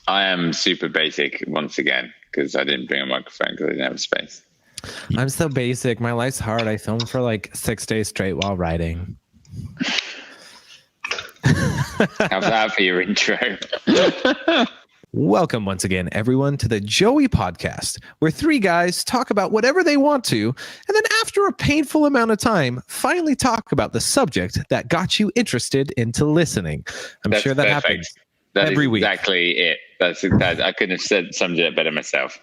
I am super basic once again because I didn't bring a microphone because I didn't have space. I'm so basic. My life's hard. I filmed for like 6 days straight while riding. How's that for your intro? Welcome once again, everyone, to the Joey Podcast, where three guys talk about whatever they want to, and then after a painful amount of time, finally talk about the subject that got you interested into listening. That's sure that perfect. Happens that every week. Exactly it. I couldn't have summed it up better myself.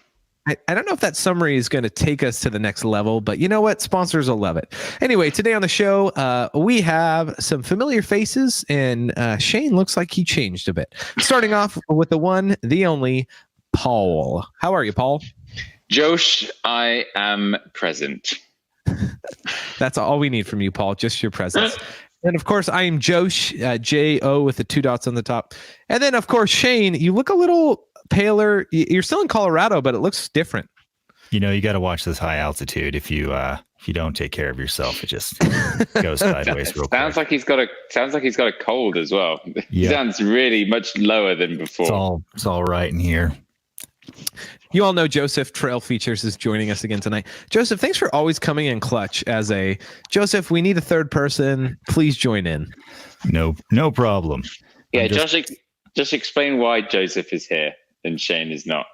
I don't know if that summary is going to take us to the next level, but you know what? Sponsors will love it. Anyway, today on the show, we have some familiar faces, and Shane looks like he changed a bit. Starting off with the one, the only, Paul. How are you, Paul? Josh, I am present. That's all we need from you, Paul, just your presence. And of course, I am Josh, J-O with the 2 dots on the top. And then, of course, Shane, you look a little paler. You're still in Colorado, but it looks different. You know, you got to watch this high altitude. If you don't take care of yourself, it just goes sideways real quick. Sounds like he's got a cold as well. Yep. He sounds really much lower than before. It's all right in here. You all know Joseph Trail Features is joining us again tonight. Joseph, thanks for always coming in clutch as a Joseph. We need a third person. Please join in. No problem. Yeah, just explain why Joseph is here and Shane is not.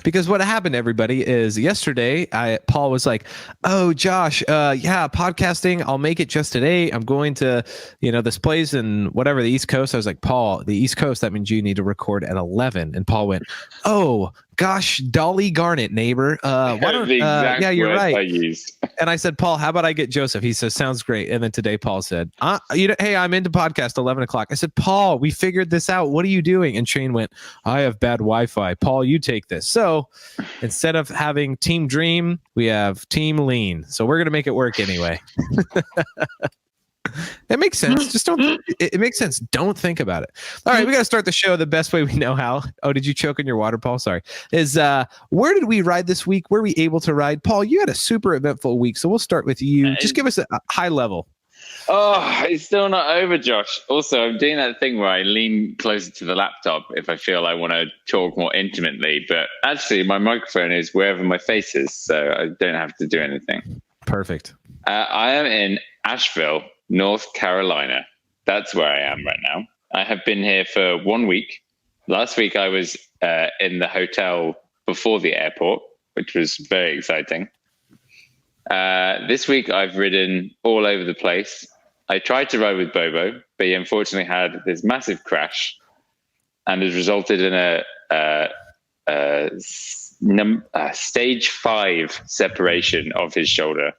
Because what happened, everybody, is yesterday Paul was like, "Oh, Josh, podcasting. I'll make it just today. I'm going to, this place in whatever the East Coast." I was like, "Paul, the East Coast. That means you need to record at 11." And Paul went, "Oh, gosh, Dolly Garnet, neighbor. Why don't? Yeah, you're right." I used. And I said, "Paul, how about I get Joseph?" He says, "Sounds great." And then today, Paul said, "Hey, I'm into podcast 11 o'clock." I said, "Paul, we figured this out. What are you doing?" And Shane went, "I have bad Wi-Fi. Paul, you take this." So instead of having Team Dream, we have Team Lean. So we're gonna make it work anyway. It makes sense. Just don't. It makes sense. Don't think about it. All right, we got to start the show the best way we know how. Oh, did you choke on your water, Paul? Sorry. Where did we ride this week? Were we able to ride? Paul, you had a super eventful week, so we'll start with you. Just give us a high level. Oh, it's still not over, Josh. Also, I'm doing that thing where I lean closer to the laptop if I feel I want to talk more intimately. But actually, my microphone is wherever my face is, so I don't have to do anything. Perfect. I am in Asheville, North Carolina. That's where I am right now. I have been here for 1 week. Last week, I was in the hotel before the airport, which was very exciting. This week, I've ridden all over the place. I tried to ride with Bobo, but he unfortunately had this massive crash and has resulted in a stage 5 separation of his shoulder.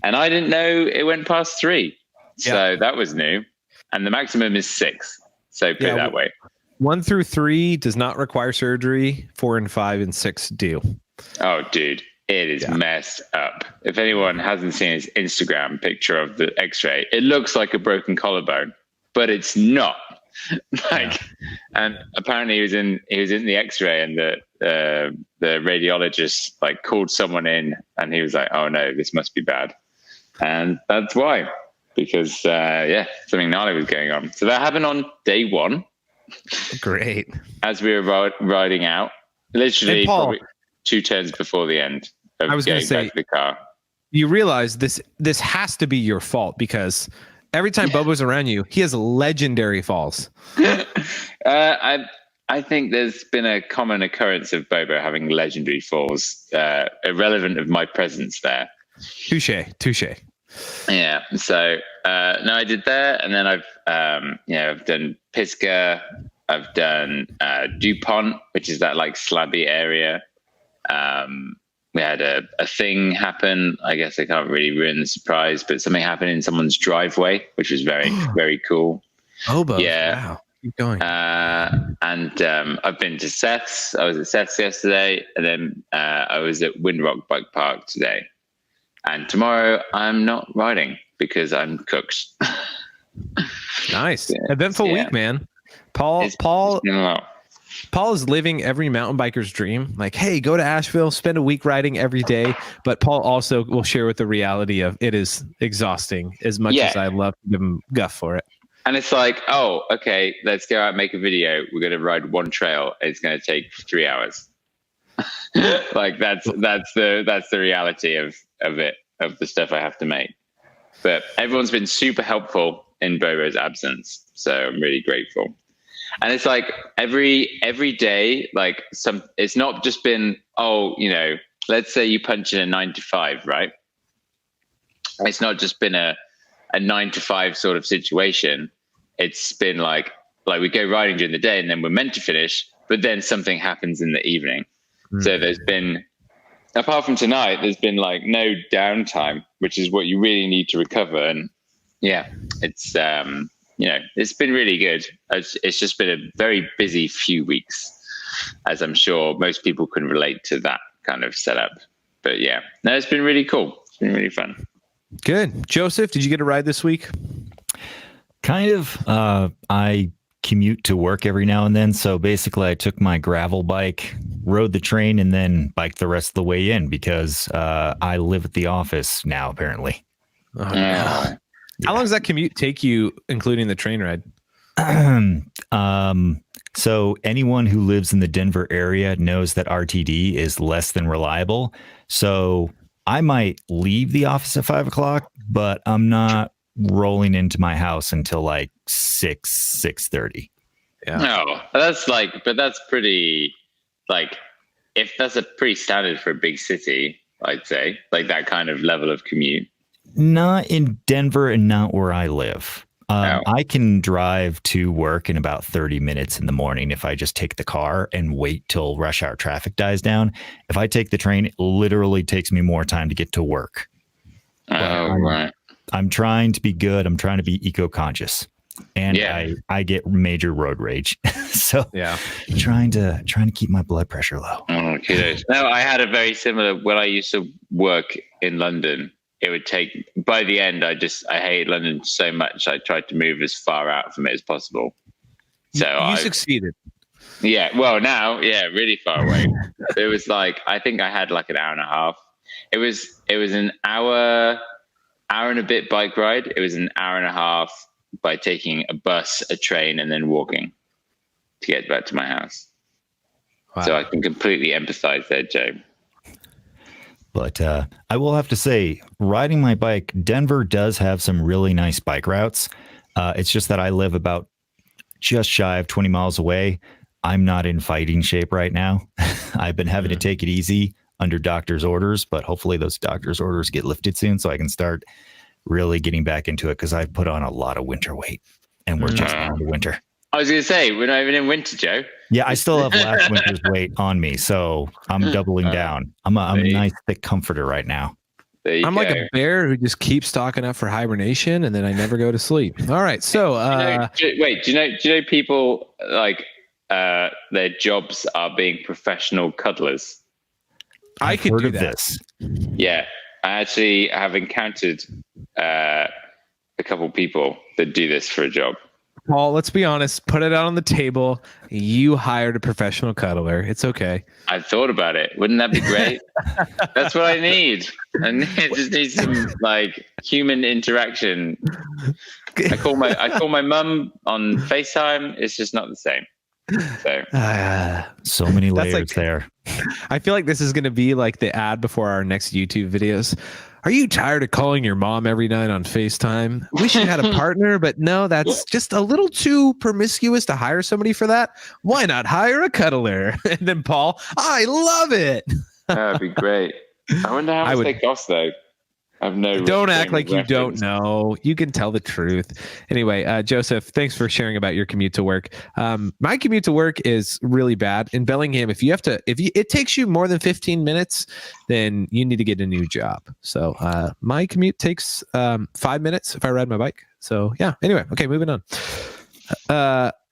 And I didn't know it went past 3. So that was new. And the maximum is 6. So put it that way. 1 through 3 does not require surgery. 4 and 5 and 6 do. Oh, dude. It is messed up. If anyone hasn't seen his Instagram picture of the x-ray, it looks like a broken collarbone, but it's not. And apparently he was in the x-ray, and the radiologist called someone in, and he was like, "Oh no, this must be bad." And that's why, because something gnarly was going on. So that happened on day 1. Great. As we were riding out, literally Paul, probably 2 turns before the end of I was going to say, back to the car. You realize this has to be your fault, because every time Bobo's around you, he has legendary falls. I think there's been a common occurrence of Bobo having legendary falls, irrelevant of my presence there. Touche. Yeah. So no, I did that, and then I've done Pisgah. I've done DuPont, which is that slabby area. We had a thing happen. I guess I can't really ruin the surprise, but something happened in someone's driveway, which was very, very cool. Bobo. Yeah. Wow. Keep going. And I've been to Seth's. I was at Seth's yesterday, and then I was at Windrock Bike Park today. And tomorrow I'm not riding because I'm cooked. Nice. Eventful week, man. Paul is living every mountain biker's dream. Like, hey, go to Asheville, spend a week riding every day. But Paul also will share with the reality of it is exhausting as much as I love to give him guff for it. And it's like, oh, okay, let's go out and make a video. We're going to ride one trail. It's going to take 3 hours. Like that's the reality of it, of the stuff I have to make. But everyone's been super helpful in Bobo's absence, so I'm really grateful. And it's like every day, like it's not just been, oh, let's say you punch in a 9 to 5, right? It's not just been a 9 to 5 sort of situation. It's been like we go riding during the day and then we're meant to finish, but then something happens in the evening. So there's been, apart from tonight, there's been like no downtime, which is what you really need to recover. And yeah, it's, it's been really good. It's just been a very busy few weeks, as I'm sure most people can relate to that kind of setup. But yeah, no, it's been really cool. It's been really fun. Good. Joseph, did you get a ride this week? Kind of. I commute to work every now and then. So basically I took my gravel bike, rode the train, and then biked the rest of the way in because I live at the office now, apparently. Oh, no. How long does that commute take you, including the train ride? So anyone who lives in the Denver area knows that RTD is less than reliable. So I might leave the office at 5 o'clock, but I'm not rolling into my house until like 6:30. Yeah. No, but that's pretty, like, if that's a pretty standard for a big city, I'd say, like that kind of level of commute. Not in Denver and not where I live. I can drive to work in about 30 minutes in the morning if I just take the car and wait till rush hour traffic dies down. If I take the train, it literally takes me more time to get to work. Right. I'm trying to be good. I'm trying to be eco-conscious, and I get major road rage. So yeah, trying to keep my blood pressure low. Oh, kudos. No, I had a very similar, when I used to work in London, it would take, by the end, I hate London so much. I tried to move as far out from it as possible. So you succeeded. Yeah. Well, now, really far away. It was like, I think I had like an hour and a half. It was an hour and a bit bike ride. It was an hour and a half by taking a bus, a train, and then walking to get back to my house. Wow. So I can completely empathize there, Joe. But I will have to say, riding my bike, Denver does have some really nice bike routes. It's just that I live about just shy of 20 miles away. I'm not in fighting shape right now. I've been having to take it easy under doctor's orders, but hopefully those doctor's orders get lifted soon so I can start really getting back into it because I've put on a lot of winter weight and we're just in the winter. I was going to say, we're not even in winter, Joe. Yeah, I still have last winter's weight on me, so I'm doubling down. I'm a nice thick comforter right now. I'm like a bear who just keeps stocking up for hibernation, and then I never go to sleep. All right, so do you know people like their jobs are being professional cuddlers? I could do that. This. Yeah, I actually have encountered a couple people that do this for a job. Paul, let's be honest. Put it out on the table. You hired a professional cuddler. It's okay. I thought about it. Wouldn't that be great? That's what I need. I just need some like human interaction. I call my mum on FaceTime. It's just not the same. So many layers there. I feel like this is going to be like the ad before our next YouTube videos. Are you tired of calling your mom every night on FaceTime? Wish you had a partner, but no, that's just a little too promiscuous to hire somebody for that. Why not hire a cuddler? And then Paul, I love it. That'd be great. I wonder how much they cost though. I've no. Don't act like you don't know. You can tell the truth. Anyway, Joseph, thanks for sharing about your commute to work. My commute to work is really bad in Bellingham. If it takes you more than 15 minutes, then you need to get a new job. So my commute takes 5 minutes if I ride my bike. So yeah. Anyway, okay, moving on.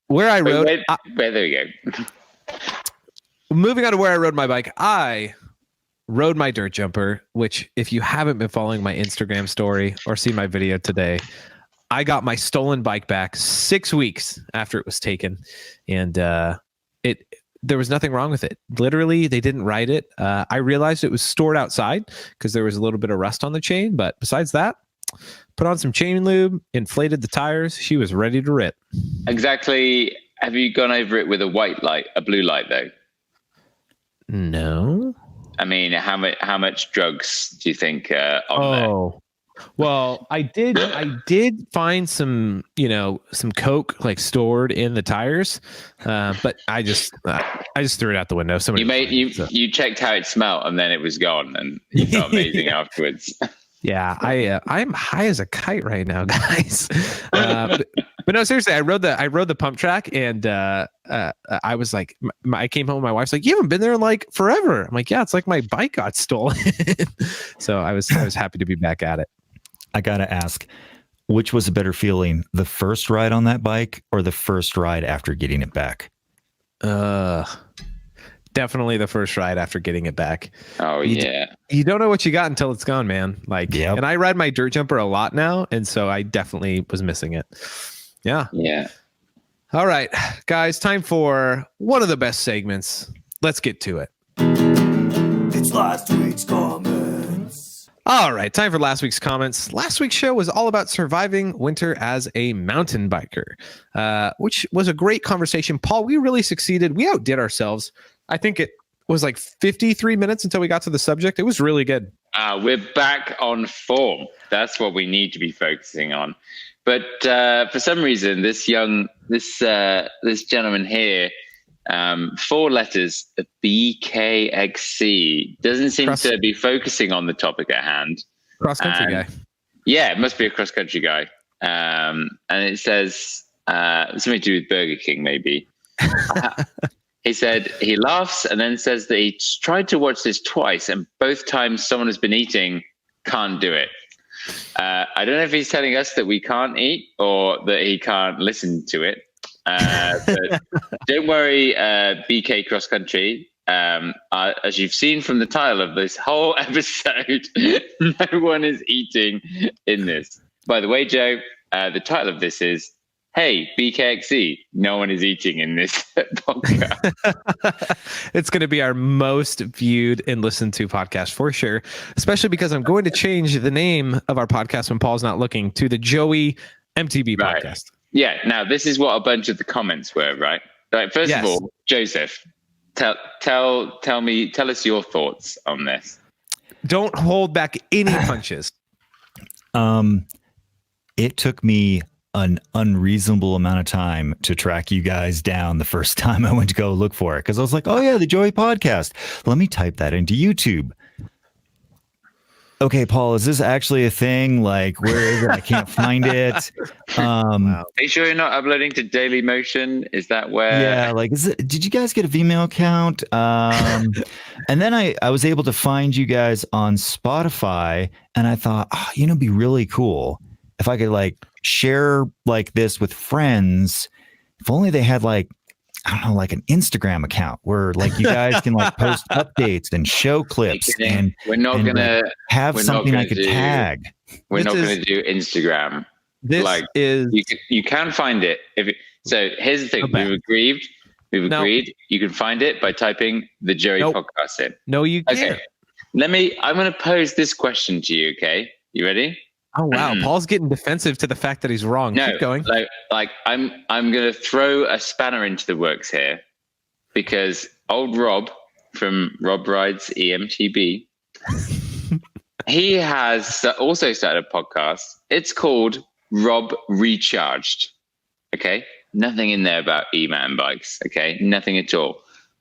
Where I rode. There you go. Moving on to where I rode my bike, I rode my dirt jumper, which if you haven't been following my Instagram story or seen my video today, I got my stolen bike back 6 weeks after it was taken. And there was nothing wrong with it. Literally, they didn't ride it. I realized it was stored outside because there was a little bit of rust on the chain. But besides that, put on some chain lube, inflated the tires. She was ready to rip. Exactly. Have you gone over it with a white light, a blue light though? No. I mean, how much drugs do you think on there? Well, I did find some, some Coke like stored in the tires, but I just threw it out the window. You checked how it smelled, and then it was gone, and you felt amazing afterwards. Yeah, I'm high as a kite right now, guys. But no, seriously, I rode the pump track, and I was like, I came home, my wife's like, you haven't been there in like forever. I'm like, yeah, it's like my bike got stolen. So I was happy to be back at it. I gotta ask, which was a better feeling, the first ride on that bike or the first ride after getting it back? Definitely the first ride after getting it back. Oh, yeah. You don't know what you got until it's gone, man. Like, yep. And I ride my dirt jumper a lot now, and so I definitely was missing it. Yeah. Yeah. All right, guys, time for one of the best segments. Let's get to it. It's last week's comments. All right, time for last week's comments. Last week's show was all about surviving winter as a mountain biker, which was a great conversation. Paul, we really succeeded. We outdid ourselves. I think it was like 53 minutes until we got to the subject. It was really good. We're back on form. That's what we need to be focusing on. But for some reason, this gentleman here, 4 letters, BKXC, doesn't seem to be focusing on the topic at hand. Cross-country guy. Yeah, it must be a cross-country guy. And it says something to do with Burger King, maybe. He said he laughs and then says that he tried to watch this twice, and both times someone has been eating, can't do it. I don't know if he's telling us that we can't eat or that he can't listen to it. But don't worry, BK Cross Country. As you've seen from the title of this whole episode, no one is eating in this. By the way, Joe, the title of this is, hey, BKXC, no one is eating in this podcast. It's going to be our most viewed and listened to podcast for sure, especially because I'm going to change the name of our podcast when Paul's not looking to the Joey MTB right. podcast. Yeah. Now, this is what a bunch of the comments were, right? Like, first of all, Joseph, tell us your thoughts on this. Don't hold back any punches. It took me an unreasonable amount of time to track you guys down the first time I went to go look for it, because I was like, oh yeah, the Joey podcast. Let me type that into YouTube. Okay, Paul, is this actually a thing? Like, where is it? I can't find it. Wow. Are you sure you're not uploading to Daily Motion? Is that where? Yeah, like, did you guys get a Vimeo account? And then I was able to find you guys on Spotify, and I thought, it'd be really cool if I could like share like this with friends. If only they had like, I don't know, like an Instagram account where like you guys can like post updates and show clips, and we're not gonna have something I could tag. We're not gonna do Instagram. This like, is you can find it so here's the thing. Okay. We've agreed you can find it by typing the Joey podcast in. No, you can't. Okay. I'm gonna pose this question to you, okay? You ready? Oh wow, Paul's getting defensive to the fact that he's wrong. No, keep going. Like I'm going to throw a spanner into the works here, because old Rob from Rob Rides EMTB, he has also started a podcast. It's called Rob Recharged. Okay, nothing in there about e-mountain bikes. Okay, nothing at all.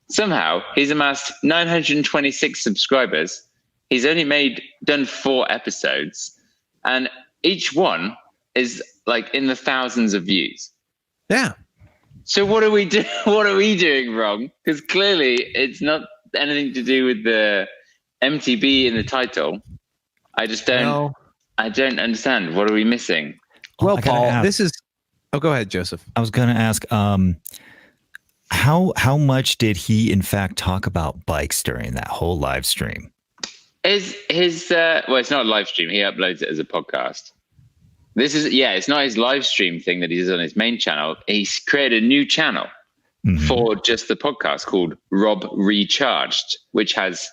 Somehow he's amassed 926 subscribers. He's only done 4 episodes. And each one is like in the thousands of views. Yeah. So what are we doing? What are we doing wrong? Because clearly it's not anything to do with the MTB in the title. I just don't. No. I don't understand. What are we missing? Well, Paul, this is. Oh, go ahead, Joseph. I was going to ask, how much did he in fact talk about bikes during that whole live stream? Well, it's not a live stream. He uploads it as a podcast. It's not his live stream thing that he does on his main channel. He's created a new channel for just the podcast called Rob Recharged, which has,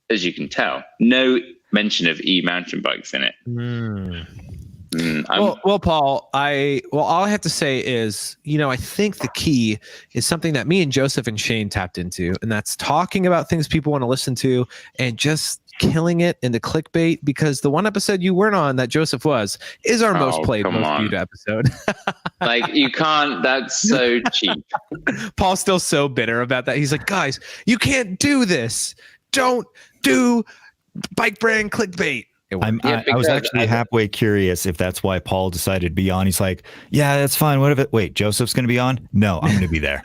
as you can tell, no mention of e-mountain bikes in it. Well, Paul, all I have to say is, I think the key is something that me and Joseph and Shane tapped into, and that's talking about things people want to listen to and just killing it in the clickbait, because the one episode you weren't on that Joseph is our most played, most viewed episode. Like, you can't, that's so cheap. Paul's still so bitter about that. He's like, guys, you can't do this. Don't do bike brand clickbait. I was actually halfway curious if that's why Paul decided to be on. He's like, yeah, that's fine. What if it? Wait, Joseph's going to be on? No, I'm going to be there.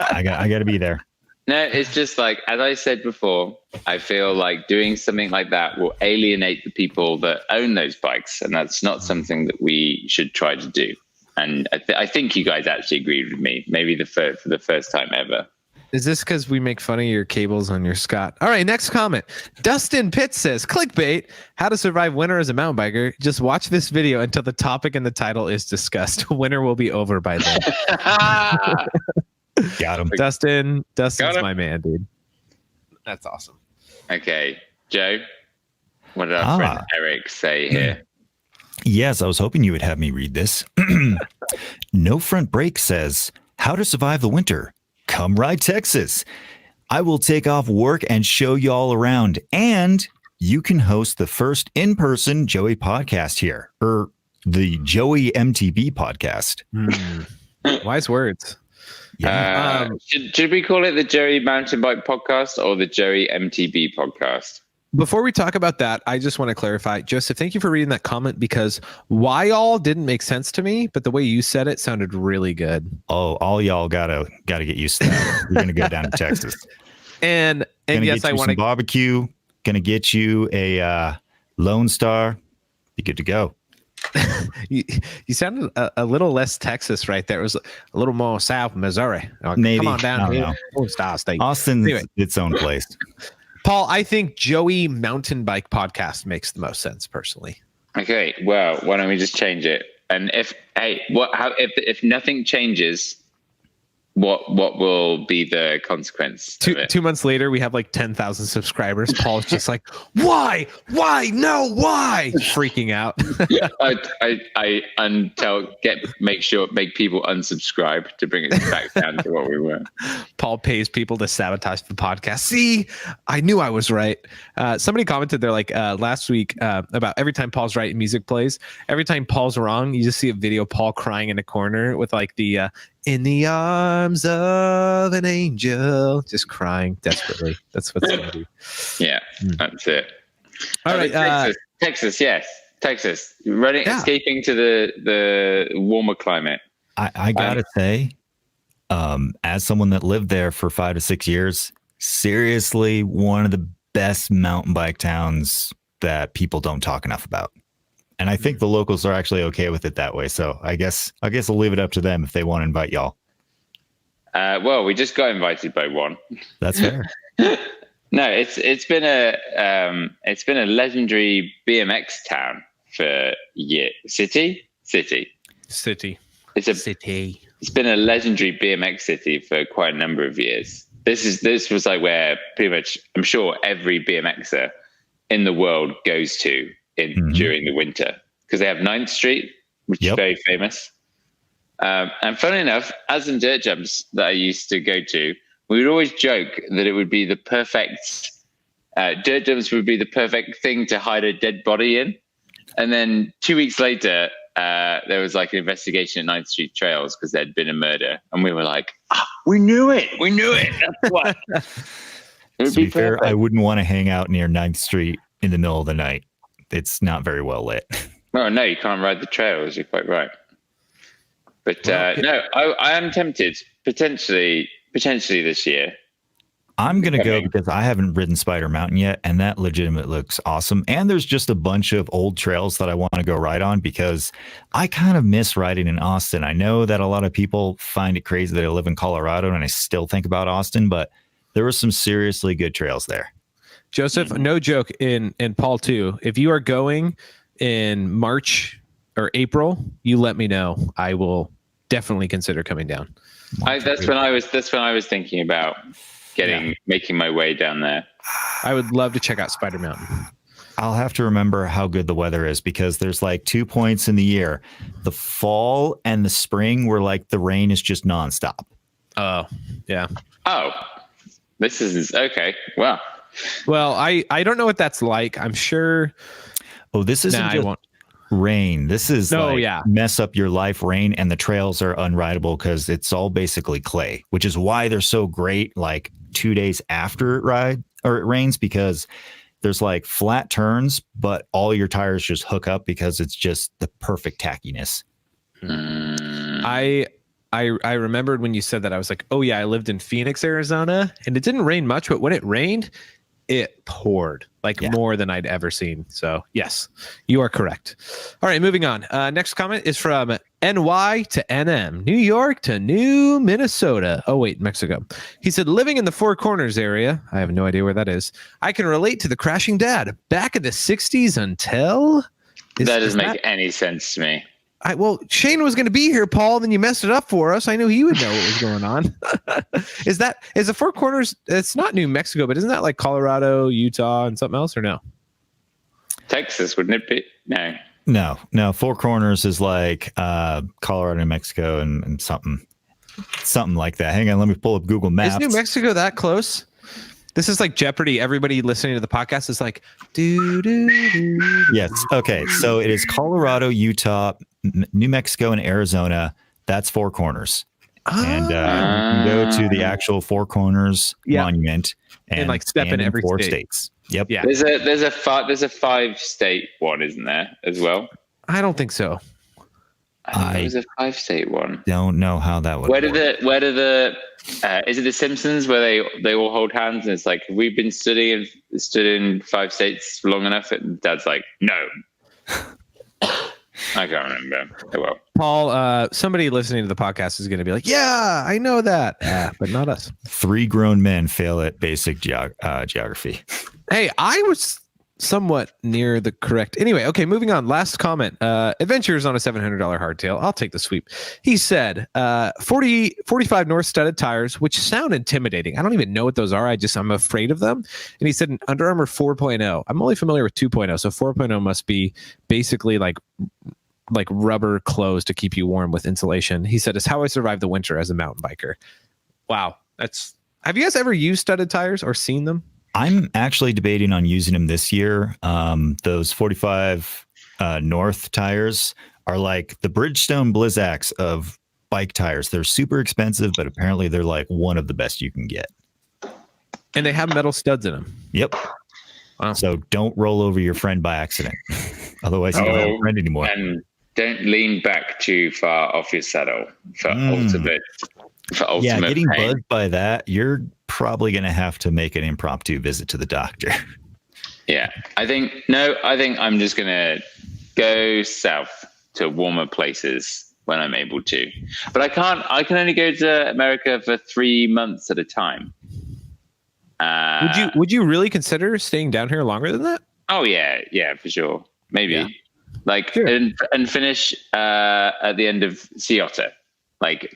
I got to be there. No, it's just like, as I said before, I feel like doing something like that will alienate the people that own those bikes, and that's not something that we should try to do. And I think you guys actually agreed with me, maybe for the first time ever. Is this because we make fun of your cables on your Scott? All right, next comment. Dustin Pitts says, clickbait, how to survive winter as a mountain biker. Just watch this video until the topic and the title is discussed. Winter will be over by then. Got him. Dustin's my man, dude. That's awesome. Okay, Joe, what did our friend Eric say here? Yes, I was hoping you would have me read this. No Front Brake says, how to survive the winter. Come ride Texas. I will take off work and show you all around. And you can host the first in-person Joey podcast here, or the Joey MTB podcast. Wise words. Yeah. Should we call it the Joey Mountain Bike Podcast or the Joey MTB Podcast? Before we talk about that, I just want to clarify, Joseph, thank you for reading that comment, because why all didn't make sense to me, but the way you said it sounded really good. Oh, all y'all gotta get used to that. We're gonna go down to Texas. And yes, I want to barbecue. Gonna get you a Lone Star. Be good to go. You sounded a little less Texas right there. It was a little more South Missouri. Maybe. Come on down here. Lone Star State. Austin's its own place. Paul, I think Joey Mountain Bike Podcast makes the most sense personally. Okay, well, why don't we just change it? And if nothing changes, what will be the consequence? Two months later, we have like 10,000 subscribers. Paul's just like, why? No, why? Freaking out. Make people unsubscribe to bring it back down to what we were. Paul pays people to sabotage the podcast. See, I knew I was right. Somebody commented there like last week about every time Paul's right, music plays. Every time Paul's wrong, you just see a video of Paul crying in a corner with like the in the arms of an angel, just crying desperately. That's what's going to be. Yeah, that's it. All right, Texas, yes, Texas, escaping to the warmer climate. I gotta say, as someone that lived there for 5 to 6 years, seriously, one of the best mountain bike towns that people don't talk enough about. And I think the locals are actually okay with it that way. So I guess I'll leave it up to them if they want to invite y'all. Well, we just got invited by one. That's fair. No, it's been a legendary BMX town for years. City. It's been a legendary BMX city for quite a number of years. This was like where pretty much I'm sure every BMXer in the world goes to during the winter, because they have 9th Street, which is very famous. And funny enough, as in dirt jumps that I used to go to, we would always joke that it would be the perfect dirt jumps would be the perfect thing to hide a dead body in. And then 2 weeks later, there was like an investigation at 9th Street Trails because there'd been a murder, and we were like, we knew it. That's what. To be fair, I wouldn't want to hang out near 9th Street in the middle of the night. It's not very well lit. Oh, no, you can't ride the trails. You're quite right. But no, I am tempted potentially this year. I'm going to go because I haven't ridden Spider Mountain yet, and that legitimately looks awesome. And there's just a bunch of old trails that I want to go ride on because I kind of miss riding in Austin. I know that a lot of people find it crazy that I live in Colorado and I still think about Austin, but there were some seriously good trails there. Joseph, no joke, and Paul too. If you are going in March or April, you let me know. I will definitely consider coming down. That's when I was thinking about making my way down there. I would love to check out Spider Mountain. I'll have to remember how good the weather is because there's like 2 points in the year. The fall and the spring where like the rain is just nonstop. Oh, yeah. Oh, this is okay. Wow. Well, I don't know what that's like. I'm sure. Oh, this isn't I just won't. rain. This is yeah. mess up your life rain, and the trails are unrideable because it's all basically clay, which is why they're so great like 2 days after it rains, because there's like flat turns, but all your tires just hook up because it's just the perfect tackiness. I remembered when you said that, I was like, oh yeah, I lived in Phoenix, Arizona, and it didn't rain much, but when it rained, it poured more than I'd ever seen. So yes, you are correct. All right, moving on. Next comment is from NY to NM, New York to New Minnesota. Oh wait, Mexico. He said, living in the Four Corners area, I have no idea where that is. I can relate to the crashing dad back in the 60s until... That doesn't make any sense to me. Well, Shane was going to be here, Paul. Then you messed it up for us. I knew he would know what was going on. Is the Four Corners? It's not New Mexico, but isn't that like Colorado, Utah, and something else, or no? Texas, wouldn't it be? No. Four Corners is like Colorado, New Mexico, and something like that. Hang on, let me pull up Google Maps. Is New Mexico that close? This is like Jeopardy. Everybody listening to the podcast is like, do. Yes. Okay. So it is Colorado, Utah, New Mexico, and Arizona. That's Four Corners. And you can go to the actual Four Corners monument and like step in every 4 states. Yep. Yeah. There's a 5-state one, isn't there, as well? I don't think so. I think it was a 5-state one. Don't know how that would. Where do the is it the Simpsons where they all hold hands and it's like, have we been stood in 5 states long enough? And Dad's like, no. I can't remember. Oh, well. Paul, somebody listening to the podcast is going to be like, yeah, I know that, but not us. 3 grown men fail at basic geography. Hey, I was somewhat near the correct. Anyway, okay, moving on. Last comment. Adventures on a $700 hardtail. I'll take the sweep. He said 45 North studded tires, which sound intimidating. I don't even know what those are. I'm afraid of them. And he said an Under Armour 4.0. I'm only familiar with 2.0, so 4.0 must be basically like rubber clothes to keep you warm with insulation. He said, it's how I survived the winter as a mountain biker. Wow. Have you guys ever used studded tires or seen them? I'm actually debating on using them this year. Those 45 North tires are like the Bridgestone Blizzaks of bike tires. They're super expensive, but apparently they're like one of the best you can get. And they have metal studs in them. Yep. Wow. So don't roll over your friend by accident. Otherwise, you don't have a friend anymore. And don't lean back too far off your saddle for ultimate. Yeah, getting buzzed by that, you're probably going to have to make an impromptu visit to the doctor. Yeah, I think I'm just going to go south to warmer places when I'm able to. But I can only go to America for 3 months at a time. Would you really consider staying down here longer than that? Oh yeah, for sure. Maybe and finish at the end of Sea Otter.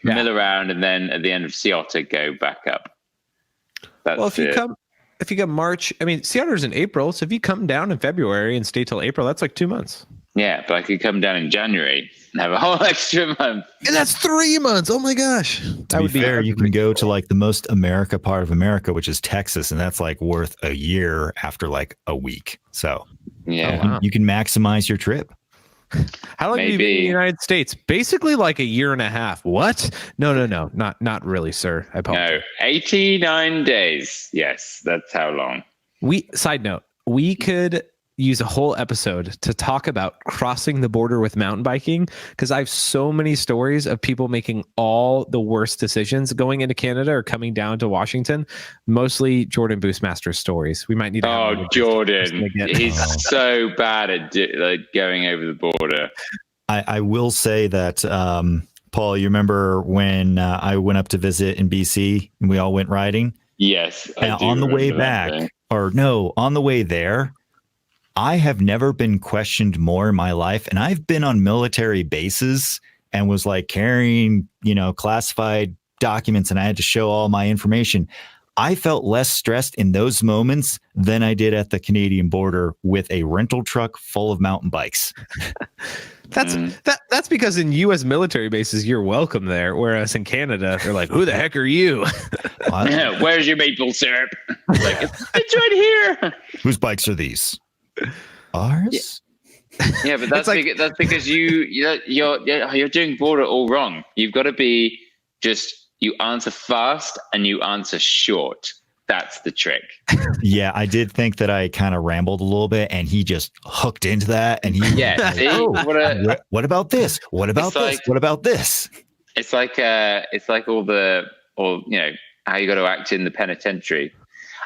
Mill around and then at the end of Sea Otter go back up. If you come March, I mean, Sea Otter's in April, so if you come down in February and stay till April, that's like 2 months. Yeah, but I could come down in January and have a whole extra month. And that's 3 months. Oh my gosh. To be fair, you can go to like the most America part of America, which is Texas, and that's like worth a year after like a week. So you can maximize your trip. How long have you been in the United States? Basically like a year and a half. What? No. Not really, sir. I apologize. No, 89 days. Yes, that's how long. Side note, we could use a whole episode to talk about crossing the border with mountain biking, because I have so many stories of people making all the worst decisions going into Canada or coming down to Washington. Mostly Jordan Boostmaster stories. We might need to have Jordan. He's so bad at going over the border. I will say that, Paul, you remember when I went up to visit in BC and we all went riding? Yes. On the way back, on the way there, I have never been questioned more in my life. And I've been on military bases and was like carrying, classified documents, and I had to show all my information. I felt less stressed in those moments than I did at the Canadian border with a rental truck full of mountain bikes. That's because in U.S. military bases you're welcome there, whereas in Canada they're like, "Who the heck are you?" Where's your maple syrup? Like it's right here. Whose bikes are these? Ours. Yeah, but that's because you're doing border all wrong. You've got to be you answer fast and you answer short. That's the trick. Yeah, I did think that I kind of rambled a little bit, and he just hooked into that. And he, see? What about this? What about this? What about this? It's like all how you got to act in the penitentiary.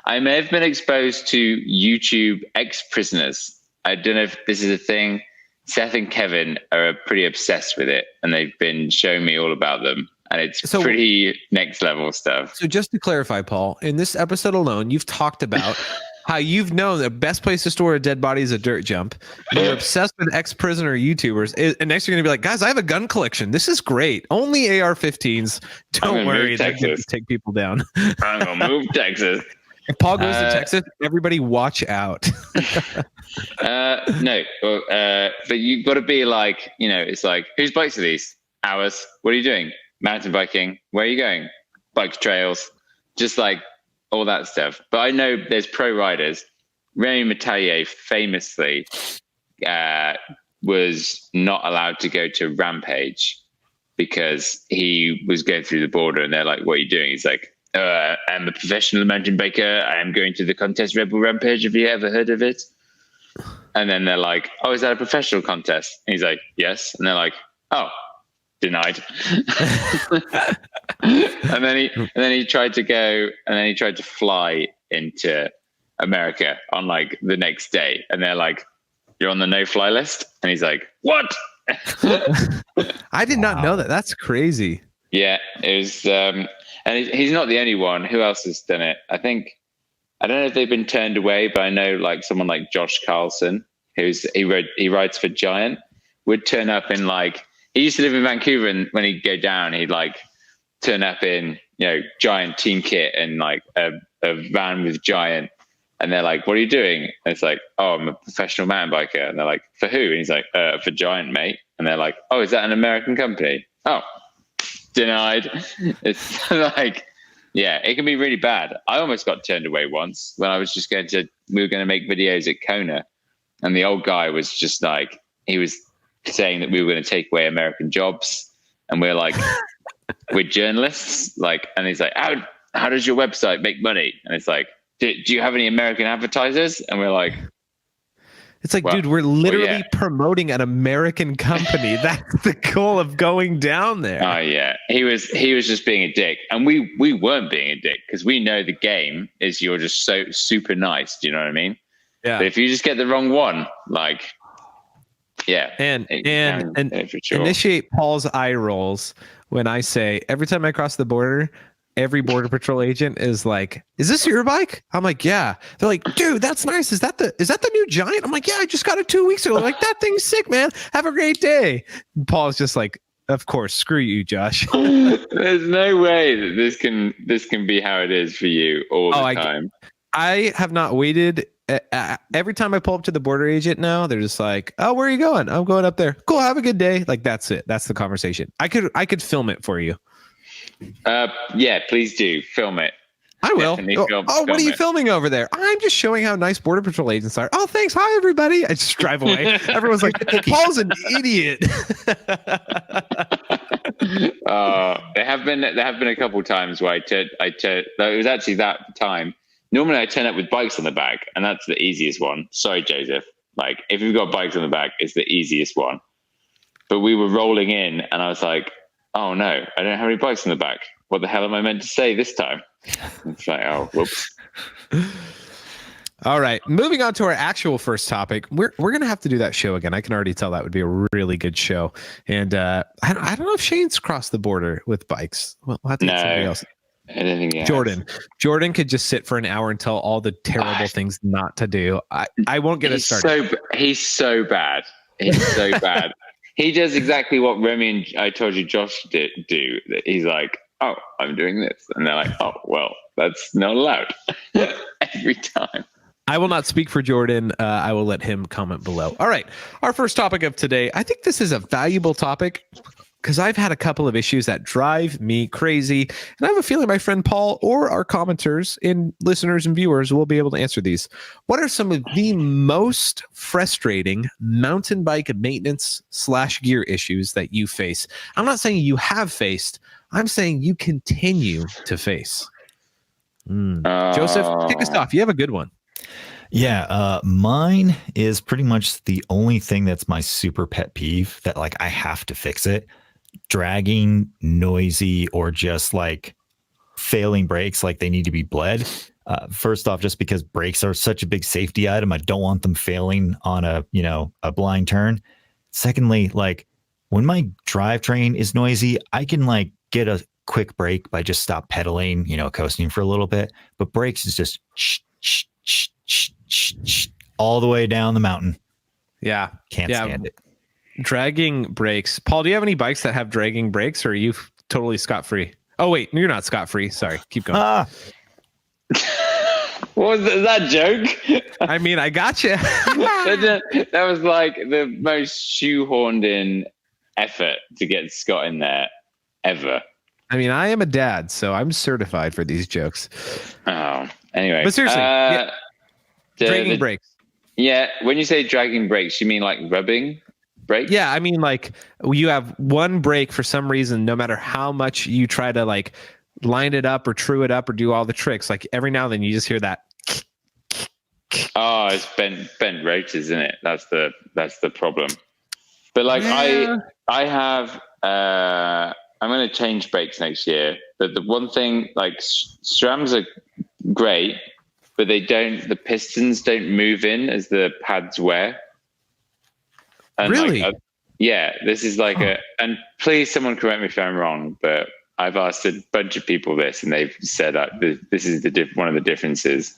I may have been exposed to YouTube ex-prisoners. I don't know if this is a thing. Seth and Kevin are pretty obsessed with it, and they've been showing me all about them. And it's pretty next level stuff. So just to clarify, Paul, in this episode alone, you've talked about how you've known the best place to store a dead body is a dirt jump. You're obsessed with ex-prisoner YouTubers. And next you're going to be like, guys, I have a gun collection. This is great. Only AR-15s. Don't worry. They're going to take people down. I'm going to move Texas. If Paul goes to Texas, everybody watch out. No. But you've got to be like, it's like, whose bikes are these? Ours. What are you doing? Mountain biking. Where are you going? Bike trails. Just like all that stuff. But I know there's pro riders. Remy Metallier famously was not allowed to go to Rampage because he was going through the border, and they're like, what are you doing? He's like, I'm a professional mountain biker. I am going to the Contest Rebel Rampage. Have you ever heard of it? And then they're like, oh, is that a professional contest? And he's like, yes. And they're like, oh, denied. and then he tried to go, and then he tried to fly into America on like the next day, and they're like, you're on the no-fly list. And he's like, what? I did not know that. That's crazy. Yeah, it was, and he's not the only one. Who else has done it? I don't know if they've been turned away, but I know like someone like Josh Carlson, he rides for Giant, would turn up in like, he used to live in Vancouver, and when he'd go down, he'd like turn up in, Giant team kit and like a van with Giant. And they're like, what are you doing? And it's like, oh, I'm a professional mountain biker. And they're like, for who? And he's like, for Giant, mate. And they're like, oh, is that an American company? Oh, denied. It's like, yeah, it can be really bad. I almost got turned away once when I was we were going to make videos at Kona. And the old guy was just like, he was saying that we were going to take away American jobs, and we're like, we're journalists, like, and he's like, how does your website make money? And it's like, do you have any American advertisers? And we're like, it's like, dude, we're literally promoting an American company. That's the goal of going down there. Oh yeah, he was just being a dick, and we weren't being a dick because we know the game is you're just so super nice. Do you know what I mean? Yeah. But if you just get the wrong one, like. Yeah, and sure. Initiate Paul's eye rolls when I say every time I cross the border, every border patrol agent is like, "Is this your bike?" I'm like, "Yeah." They're like, "Dude, that's nice. Is that the new Giant?" I'm like, "Yeah, I just got it 2 weeks ago." They're like, "That thing's sick, man. Have a great day." And Paul's just like, "Of course, screw you, Josh." There's no way that this can be how it is for you all the time. I have not waited. Every time I pull up to the border agent now, they're just like, "Oh, where are you going?" "I'm going up there." "Cool, have a good day." Like, that's it. That's the conversation. I could film it for you. Yeah, please do film it. I will. What are you filming over there? I'm just showing how nice border patrol agents are. Oh, thanks. Hi, everybody. I just drive away. Everyone's like, Paul's an idiot. There have been a couple of times where it was actually that time. Normally I turn up with bikes on the back, and that's the easiest one. Sorry, Joseph. Like, if you've got bikes on the back, it's the easiest one. But we were rolling in, and I was like, oh no, I don't have any bikes on the back. What the hell am I meant to say this time? It's like, oh, whoops. All right. Moving on to our actual first topic. We're going to have to do that show again. I can already tell that would be a really good show. And I don't know if Shane's crossed the border with bikes. We'll have to get somebody else. I don't think he has. Jordan could just sit for an hour and tell all the terrible things not to do. I won't get it started. He's so bad. He's so bad. He does exactly what Remy and I told you Josh do. He's like, oh, I'm doing this. And they're like, oh, well, That's not allowed. Every time. I will not speak for Jordan. I will let him comment below. All right. Our first topic of today. I think this is a valuable topic because I've had a couple of issues that drive me crazy. And I have a feeling my friend Paul or our commenters and listeners and viewers will be able to answer these. What are some of the most frustrating mountain bike maintenance / gear issues that you face? I'm not saying you have faced. I'm saying you continue to face. Joseph, kick us off. You have a good one. Yeah, mine is pretty much the only thing that's my super pet peeve that like I have to fix it. Dragging, noisy, or just like failing brakes like they need to be bled. First off, just because brakes are such a big safety item, I don't want them failing on a blind turn. Secondly, like when my drivetrain is noisy, I can like get a quick break by just stop pedaling, coasting for a little bit. But brakes is just all the way down the mountain. Yeah. Can't stand it. Dragging brakes. Paul, do you have any bikes that have dragging brakes, or are you totally scot-free? Oh, wait, you're not scot-free. Sorry. Keep going. What was that joke? I mean, I got you. That was like the most shoehorned in effort to get Scott in there ever. I mean, I am a dad, so I'm certified for these jokes. Oh, anyway. But seriously, dragging brakes. Yeah, when you say dragging brakes, you mean like rubbing brakes? Yeah, I mean, like you have one brake for some reason, no matter how much you try to like line it up or true it up or do all the tricks, like every now and then you just hear that. Oh, it's bent rotors, isn't it? That's the problem. But like I have I'm going to change brakes next year. But the one thing, like SRAMs are great, but the pistons don't move in as the pads wear. And really? This is like and please someone correct me if I'm wrong, but I've asked a bunch of people this and they've said this is one of the differences.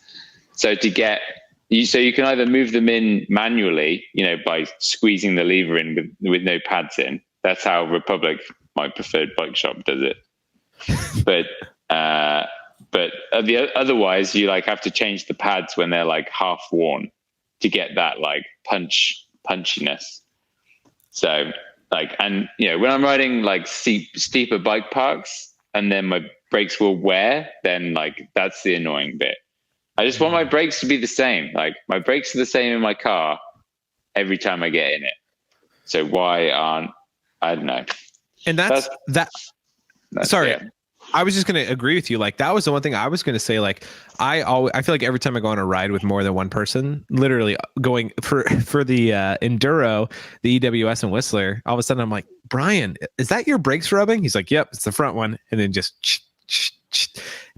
So you can either move them in manually, by squeezing the lever in with no pads in. That's how Republic, my preferred bike shop, does it. But otherwise you like have to change the pads when they're like half worn to get that like punchiness. So like, and when I'm riding like steeper bike parks and then my brakes will wear, then like that's the annoying bit. I just want my brakes to be the same. Like my brakes are the same in my car every time I get in it. So why aren't, I don't know. And that's sorry. It. I was just going to agree with you. Like that was the one thing I was going to say. Like I feel like every time I go on a ride with more than one person, literally going for the enduro, the EWS and Whistler, all of a sudden I'm like, Brian, is that your brakes rubbing? He's like, yep, it's the front one. And then just,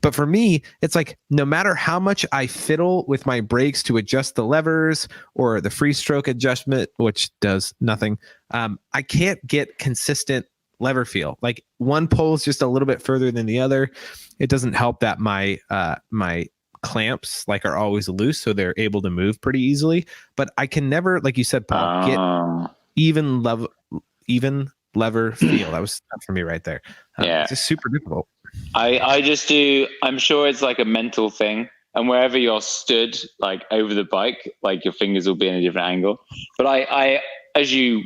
but for me, it's like, no matter how much I fiddle with my brakes to adjust the levers or the free stroke adjustment, which does nothing. I can't get consistent lever feel. Like one pulls just a little bit further than the other. It doesn't help that my clamps like are always loose, so they're able to move pretty easily. But I can never, like you said, Paul, get even lever feel. That was tough for me right there. It's just super difficult. I just do. I'm sure it's like a mental thing, and wherever you're stood, like over the bike, like your fingers will be in a different angle. But I as you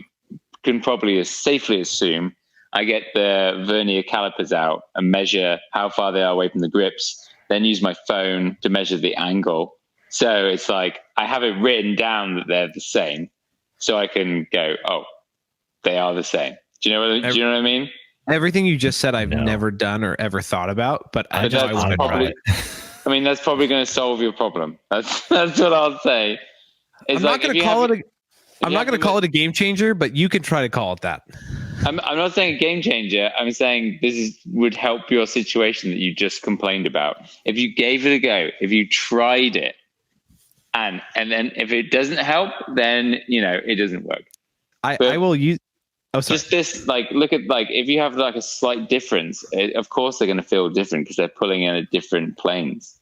can probably safely assume, I get the vernier calipers out and measure how far they are away from the grips, then use my phone to measure the angle. So it's like I have it written down that they're the same, so I can go, oh, they are the same. Do you know what I mean? Everything you just said, I've never done or ever thought about, but I want to try it. I mean, that's probably going to solve your problem. That's what I'll say. I'm not going to call it a game changer, but you can try to call it that. I'm not saying a game changer. I'm saying would help your situation that you just complained about. If you gave it a go, if you tried it, and then if it doesn't help, then it doesn't work. I will use. Oh, sorry. Just this, like, look at like if you have like a slight difference, of course they're going to feel different because they're pulling in at different planes.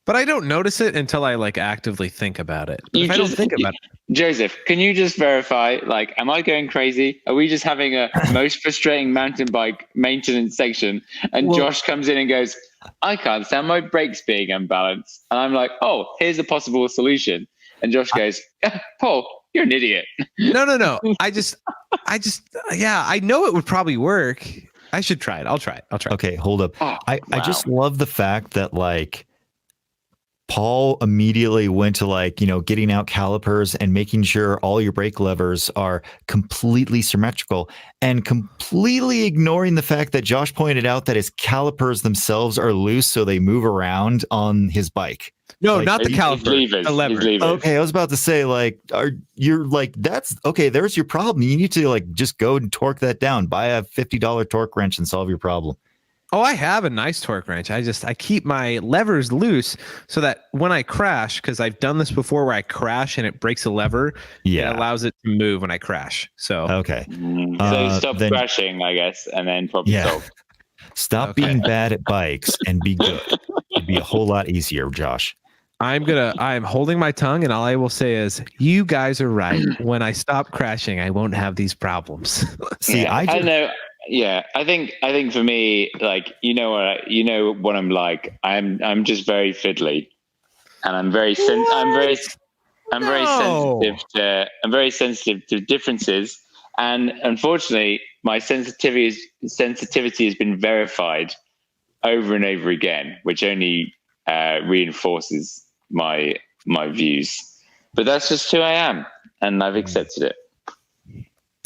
But I don't notice it until I like actively think about it. If I don't think about it, Joseph, can you just verify? Like, am I going crazy? Are we just having a most frustrating mountain bike maintenance section? And Josh comes in and goes, I can't stand my brakes being unbalanced. And I'm like, oh, here's a possible solution. And Josh goes, Paul, you're an idiot. No. I just, yeah, I know it would probably work. I should try it. I'll try it. Okay, hold up. Oh, I just love the fact that like Paul immediately went to like, getting out calipers and making sure all your brake levers are completely symmetrical and completely ignoring the fact that Josh pointed out that his calipers themselves are loose so they move around on his bike. No, like, not the caliper. The lever. Okay, I was about to say you're like, that's okay. There's your problem. You need to like just go and torque that down. Buy a $50 torque wrench and solve your problem. Oh, I have a nice torque wrench. I keep my levers loose so that when I crash, because I've done this before where I crash and it breaks a lever, it allows it to move when I crash. So okay. So stop crashing, I guess, and then problem solved. Stop being bad at bikes and be good. It'd be a whole lot easier, Josh. I'm holding my tongue, and all I will say is, you guys are right. When I stop crashing, I won't have these problems. See, I know. Yeah, I think for me, like, what I'm like. I'm just very fiddly, and I'm very sensitive to differences. And unfortunately, my sensitivity has been verified over and over again, which only reinforces my views. But that's just who I am, and I've accepted it.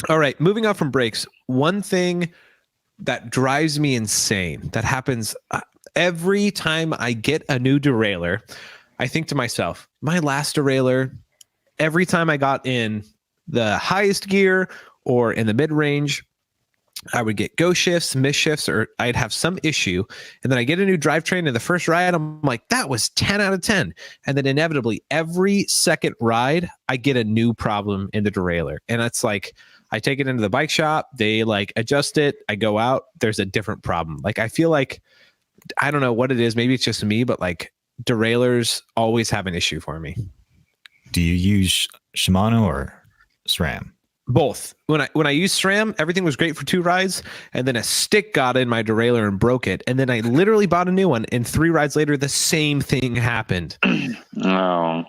All right, moving on from brakes. One thing that drives me insane that happens every time I get a new derailleur, I think to myself, my last derailleur, every time I got in the highest gear or in the mid-range, I would get go shifts, miss shifts, or I'd have some issue. And then I get a new drivetrain, and the first ride, I'm like, that was 10 out of 10. And then inevitably, every second ride, I get a new problem in the derailleur. And it's like, I take it into the bike shop, they like adjust it, I go out, there's a different problem. Like, I feel like, I don't know what it is, maybe it's just me, but like derailleurs always have an issue for me. Do you use Shimano or SRAM? Both. When I used SRAM, everything was great for 2 rides, and then a stick got in my derailleur and broke it. And then I literally bought a new one, and 3 rides later, the same thing happened. Oh.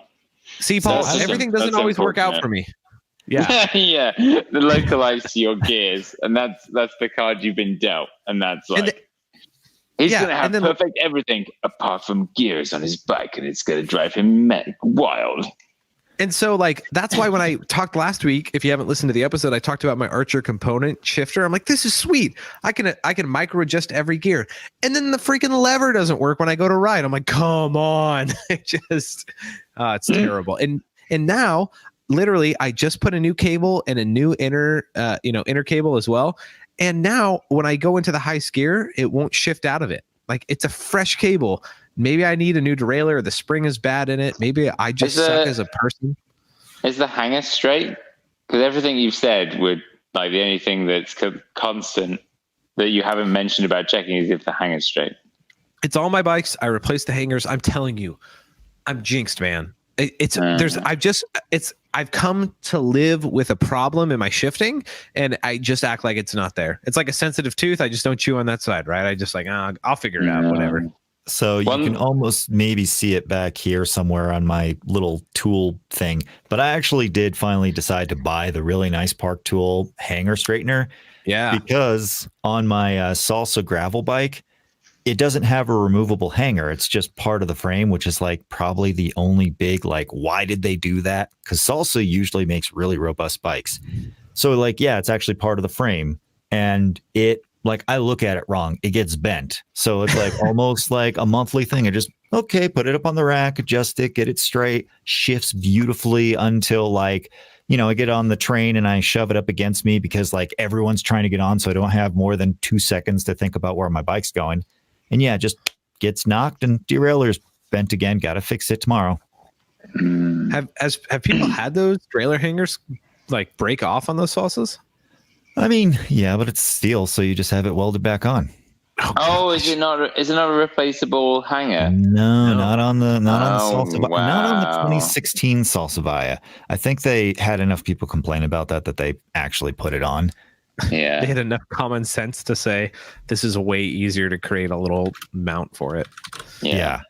See, Paul, everything doesn't always work out for me. Yeah. Yeah. The localized to your gears, and that's the card you've been dealt. And that's like, he's going to have perfect everything apart from gears on his bike, and it's going to drive him wild. And so, like, that's why when I talked last week, if you haven't listened to the episode, I talked about my Archer component shifter. I'm like, this is sweet. I can micro adjust every gear. And then the freaking lever doesn't work when I go to ride. I'm like, come on. It's terrible. And now, literally, I just put a new cable and a new inner cable as well. And now when I go into the highest gear, it won't shift out of it. Like, it's a fresh cable. Maybe I need a new derailleur. The spring is bad in it. Maybe I just suck as a person. Is the hanger straight? Because everything you've said would, like, the only thing that's constant that you haven't mentioned about checking is if the hanger's straight. It's all my bikes. I replaced the hangers. I'm telling you, I'm jinxed, man. I've come to live with a problem in my shifting, and I just act like it's not there. It's like a sensitive tooth. I just don't chew on that side, right? I just like, I'll figure it out, whatever. So you can almost maybe see it back here somewhere on my little tool thing. But I actually did finally decide to buy the really nice Park Tool hanger straightener. Yeah. Because on my Salsa gravel bike, it doesn't have a removable hanger. It's just part of the frame, which is like probably the only big, like, why did they do that? Because Salsa usually makes really robust bikes. So like, yeah, it's actually part of the frame. And it, like, I look at it wrong. It gets bent. So it's like almost like a monthly thing. I just, okay, put it up on the rack, adjust it, get it straight, shifts beautifully until, like, I get on the train and I shove it up against me because, like, everyone's trying to get on. So I don't have more than 2 seconds to think about where my bike's going. And yeah, it just gets knocked and derailleur's bent again. Got to fix it tomorrow. Have people had those derailleur hangers like break off on those Salsas? I mean, yeah, but it's steel, so you just have it welded back on. Oh, is it not a replaceable hanger? No, not on the Salsa, not on the 2016 Salsavia. I think they had enough people complain about that they actually put it on. Yeah. They had enough common sense to say this is way easier to create a little mount for it. Yeah.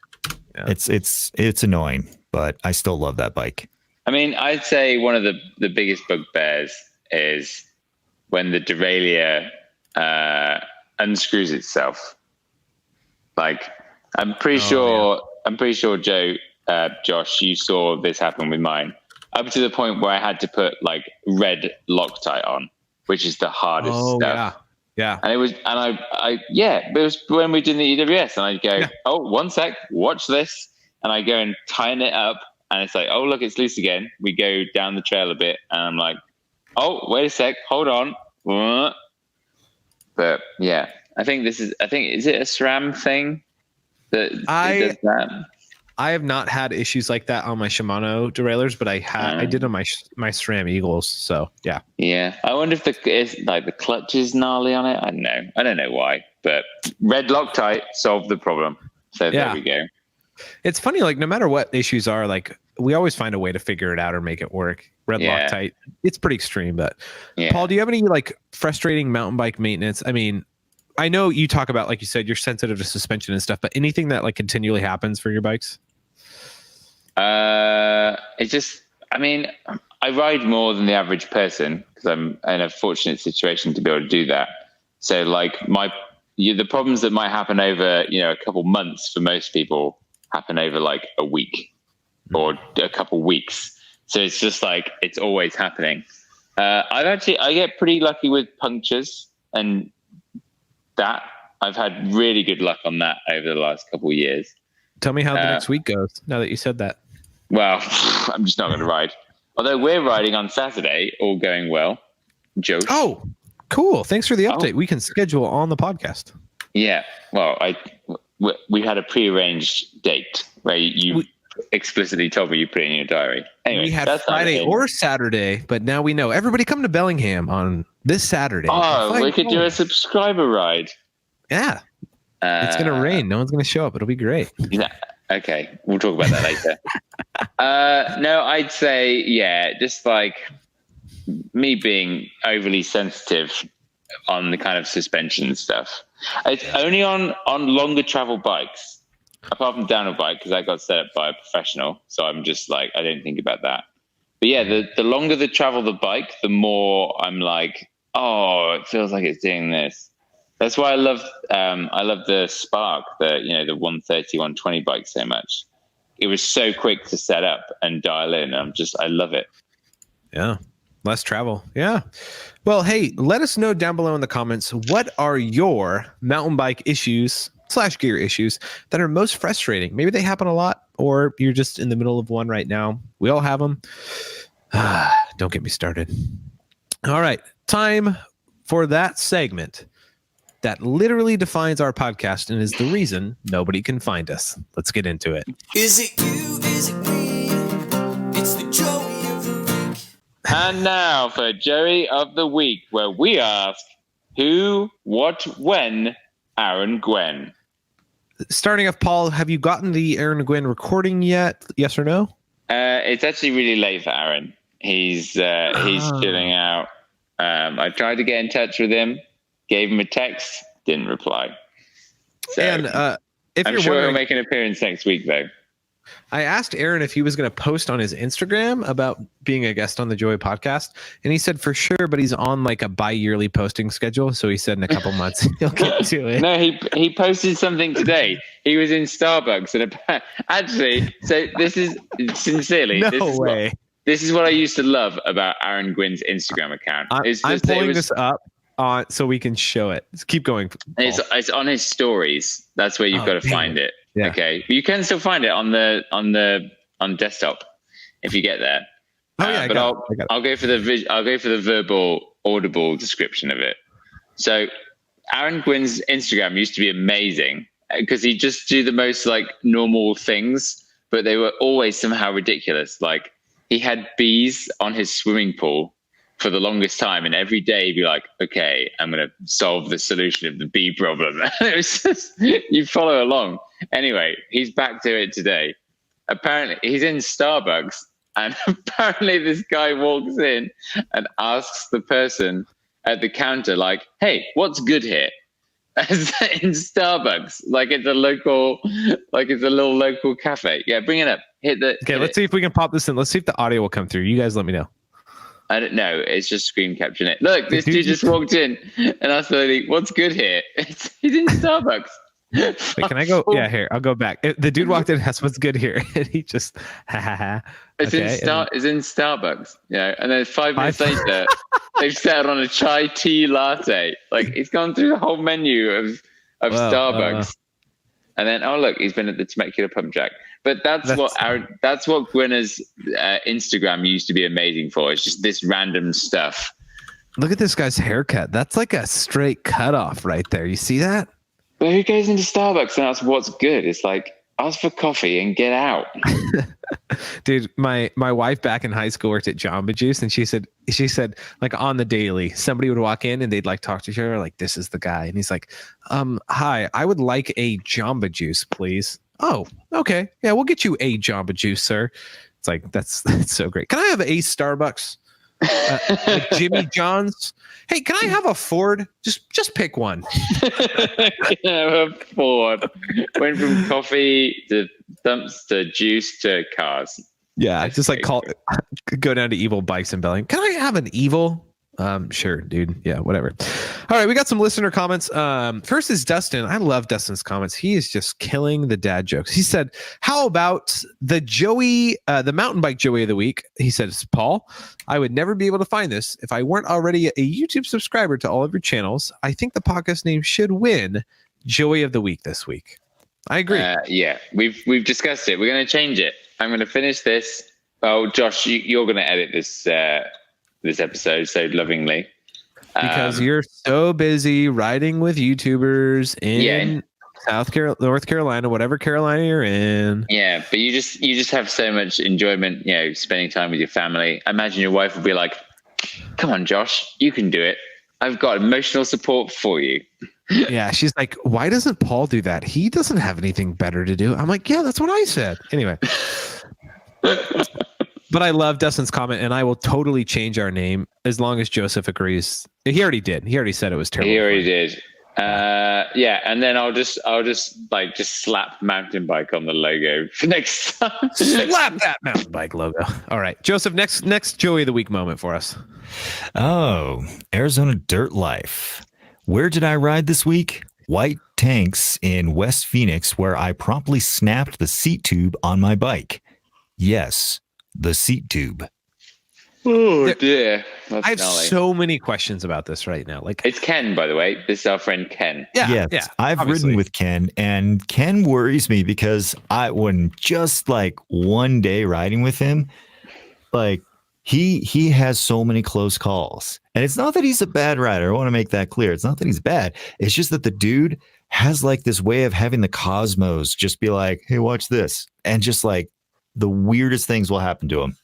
It's annoying, but I still love that bike. I mean, I'd say one of the biggest bugbears is when the derailleur unscrews itself. Like, I'm pretty sure, Josh, you saw this happen with mine. Up to the point where I had to put like red Loctite on, which is the hardest stuff. Yeah. And it was, and it was when we did the EWS, and I'd go, oh, 1 sec, watch this. And I go and tighten it up, and it's like, oh, look, it's loose again. We go down the trail a bit, and I'm like, oh, wait a sec, hold on. But yeah, I think is it a SRAM thing that does that? I have not had issues like that on my Shimano derailleurs, but I did on my SRAM Eagles. So yeah. Yeah, I wonder if the clutch is gnarly on it. I don't know why, but red Loctite solved the problem. So there we go. It's funny, like no matter what issues are, like we always find a way to figure it out or make it work. Red Loctite, it's pretty extreme, but Paul, do you have any like frustrating mountain bike maintenance? I mean, I know you talk about, like you said, you're sensitive to suspension and stuff, but anything that like continually happens for your bikes? It's just, I mean, I ride more than the average person because I'm in a fortunate situation to be able to do that. So like the problems that might happen over, a couple months for most people happen over like a week or a couple weeks. So it's just like, it's always happening. I get pretty lucky with punctures, and that I've had really good luck on that over the last couple of years. Tell me how the next week goes now that you said that. Well, I'm just not going to ride. Although we're riding on Saturday, all going well. Josh. Oh, cool. Thanks for the update. We can schedule on the podcast. Yeah. Well, we had a prearranged date where you explicitly told me you put it in your diary. Anyway, we had Friday or Saturday, but now we know. Everybody come to Bellingham on this Saturday. Oh, we could do a subscriber ride. Yeah. It's going to rain. No one's going to show up. It'll be great. Yeah. Okay. We'll talk about that later. No, I'd say, just like me being overly sensitive on the kind of suspension stuff. It's only on longer travel bikes, apart from downhill bike, because I got set up by a professional. So I'm just like, I don't think about that. But yeah, the longer the travel the bike, the more I'm like, oh, it feels like it's doing this. That's why I love the Spark, the 130, 120 bike so much. It was so quick to set up and dial in. I love it. Yeah. Less travel. Yeah. Well, hey, let us know down below in the comments, what are your mountain bike issues / gear issues that are most frustrating? Maybe they happen a lot, or you're just in the middle of one right now. We all have them. Don't get me started. All right. Time for that segment that literally defines our podcast and is the reason nobody can find us. Let's get into it. Is it you? Is it me? It's the Joey of the week. And now for Joey of the Week, where we ask who, what, when, Aaron Gwen. Starting off, Paul, have you gotten the Aaron Gwen recording yet? Yes or no? It's actually really late for Aaron. He's chilling out. I tried to get in touch with him. Gave him a text, didn't reply. So, and if I'm you're sure he'll make an appearance next week, though. I asked Aaron if he was going to post on his Instagram about being a guest on the Joy podcast, and he said for sure, but he's on like a bi-yearly posting schedule, so he said in a couple months he'll get to it. No, he posted something today. He was in Starbucks, and actually, so this is sincerely, this is what I used to love about Aaron Gwynn's Instagram account. I'm pulling this up. So we can show it. Just keep going. It's on his stories. That's where you've got to find it. Yeah. Okay, you can still find it on desktop if you get there. But I'll go for the verbal, audible description of it. So Aaron Gwynn's Instagram used to be amazing because he'd just do the most like normal things, but they were always somehow ridiculous. Like he had bees on his swimming pool for the longest time, and every day he'd be like, okay, I'm going to solve the solution of the bee problem. It was just, you follow along. Anyway, he's back to it today. Apparently he's in Starbucks, and apparently this guy walks in and asks the person, at the counter, like, "Hey, what's good here?" In Starbucks, like it's a little local cafe. Yeah, bring it up. Let's see if we can pop this in. Let's see if the audio will come through. You guys let me know. I don't know. It's just screen capturing it. Look, this dude just walked in and asked me, "What's good here?" He's in Starbucks. Wait, can I go? Yeah, here. I'll go back. The dude walked in and asked, "What's good here?" And he just, It's in Starbucks. Yeah, and then 5 minutes later, they've settled on a chai tea latte. Like he's gone through the whole menu of Starbucks, and then look, he's been at the Temecula Pump Jack. But that's what Gwynna's Instagram used to be amazing for. It's just this random stuff. Look at this guy's haircut. That's like a straight cutoff right there. You see that? But who goes into Starbucks and asks what's good? It's like, ask for coffee and get out. Dude, my wife back in high school worked at Jamba Juice, and she said like on the daily, somebody would walk in and they'd like talk to each other like, "This is the guy," and he's like, "Hi, I would like a Jamba Juice, please." "Oh, okay, yeah, we'll get you a Jamba Juice, sir." It's like that's so great. "Can I have a Starbucks?" Like Jimmy John's. "Hey, can I have a Ford? Just pick one." A Ford. Went from coffee to dumps to juice to cars. Yeah, that's just like go down to Evil Bikes and Belling. "Can I have an Evil?" Sure, dude. Yeah, whatever. All right, we got some listener comments. First is Dustin. I love Dustin's comments. He is just killing the dad jokes. He said, "How about the mountain bike Joey of the week?" He says, "Paul, I would never be able to find this if I weren't already a YouTube subscriber to all of your channels. I think the podcast name should win Joey of the Week this week." I agree. Yeah, we've discussed it. We're going to change it. I'm going to finish this. Oh, Josh, you're going to edit this episode so lovingly. Because you're so busy riding with YouTubers in North Carolina, whatever Carolina you're in. Yeah, but you just have so much enjoyment, spending time with your family. I imagine your wife will be like, "Come on, Josh, you can do it. I've got emotional support for you." Yeah, she's like, "Why doesn't Paul do that? He doesn't have anything better to do." I'm like, "Yeah, that's what I said." Anyway. But I love Dustin's comment, and I will totally change our name as long as Joseph agrees. He already did. He already said it was terrible. He already did. Yeah, and then I'll just slap mountain bike on the logo for next time. Slap that mountain bike logo. All right, Joseph. Next Joey of the Week moment for us. Oh, Arizona Dirt Life. Where did I ride this week? White Tanks in West Phoenix, where I promptly snapped the seat tube on my bike. Yes, the seat tube. Oh dear. I have so many questions about this right now. Like, it's Ken, by the way. This is our friend Ken. Yeah. I've ridden with Ken, and Ken worries me because when just like one day riding with him, like he has so many close calls. And it's not that he's a bad rider. I want to make that clear. It's not that he's bad. It's just that the dude has like this way of having the cosmos just be like, "Hey, watch this," and just like the weirdest things will happen to him.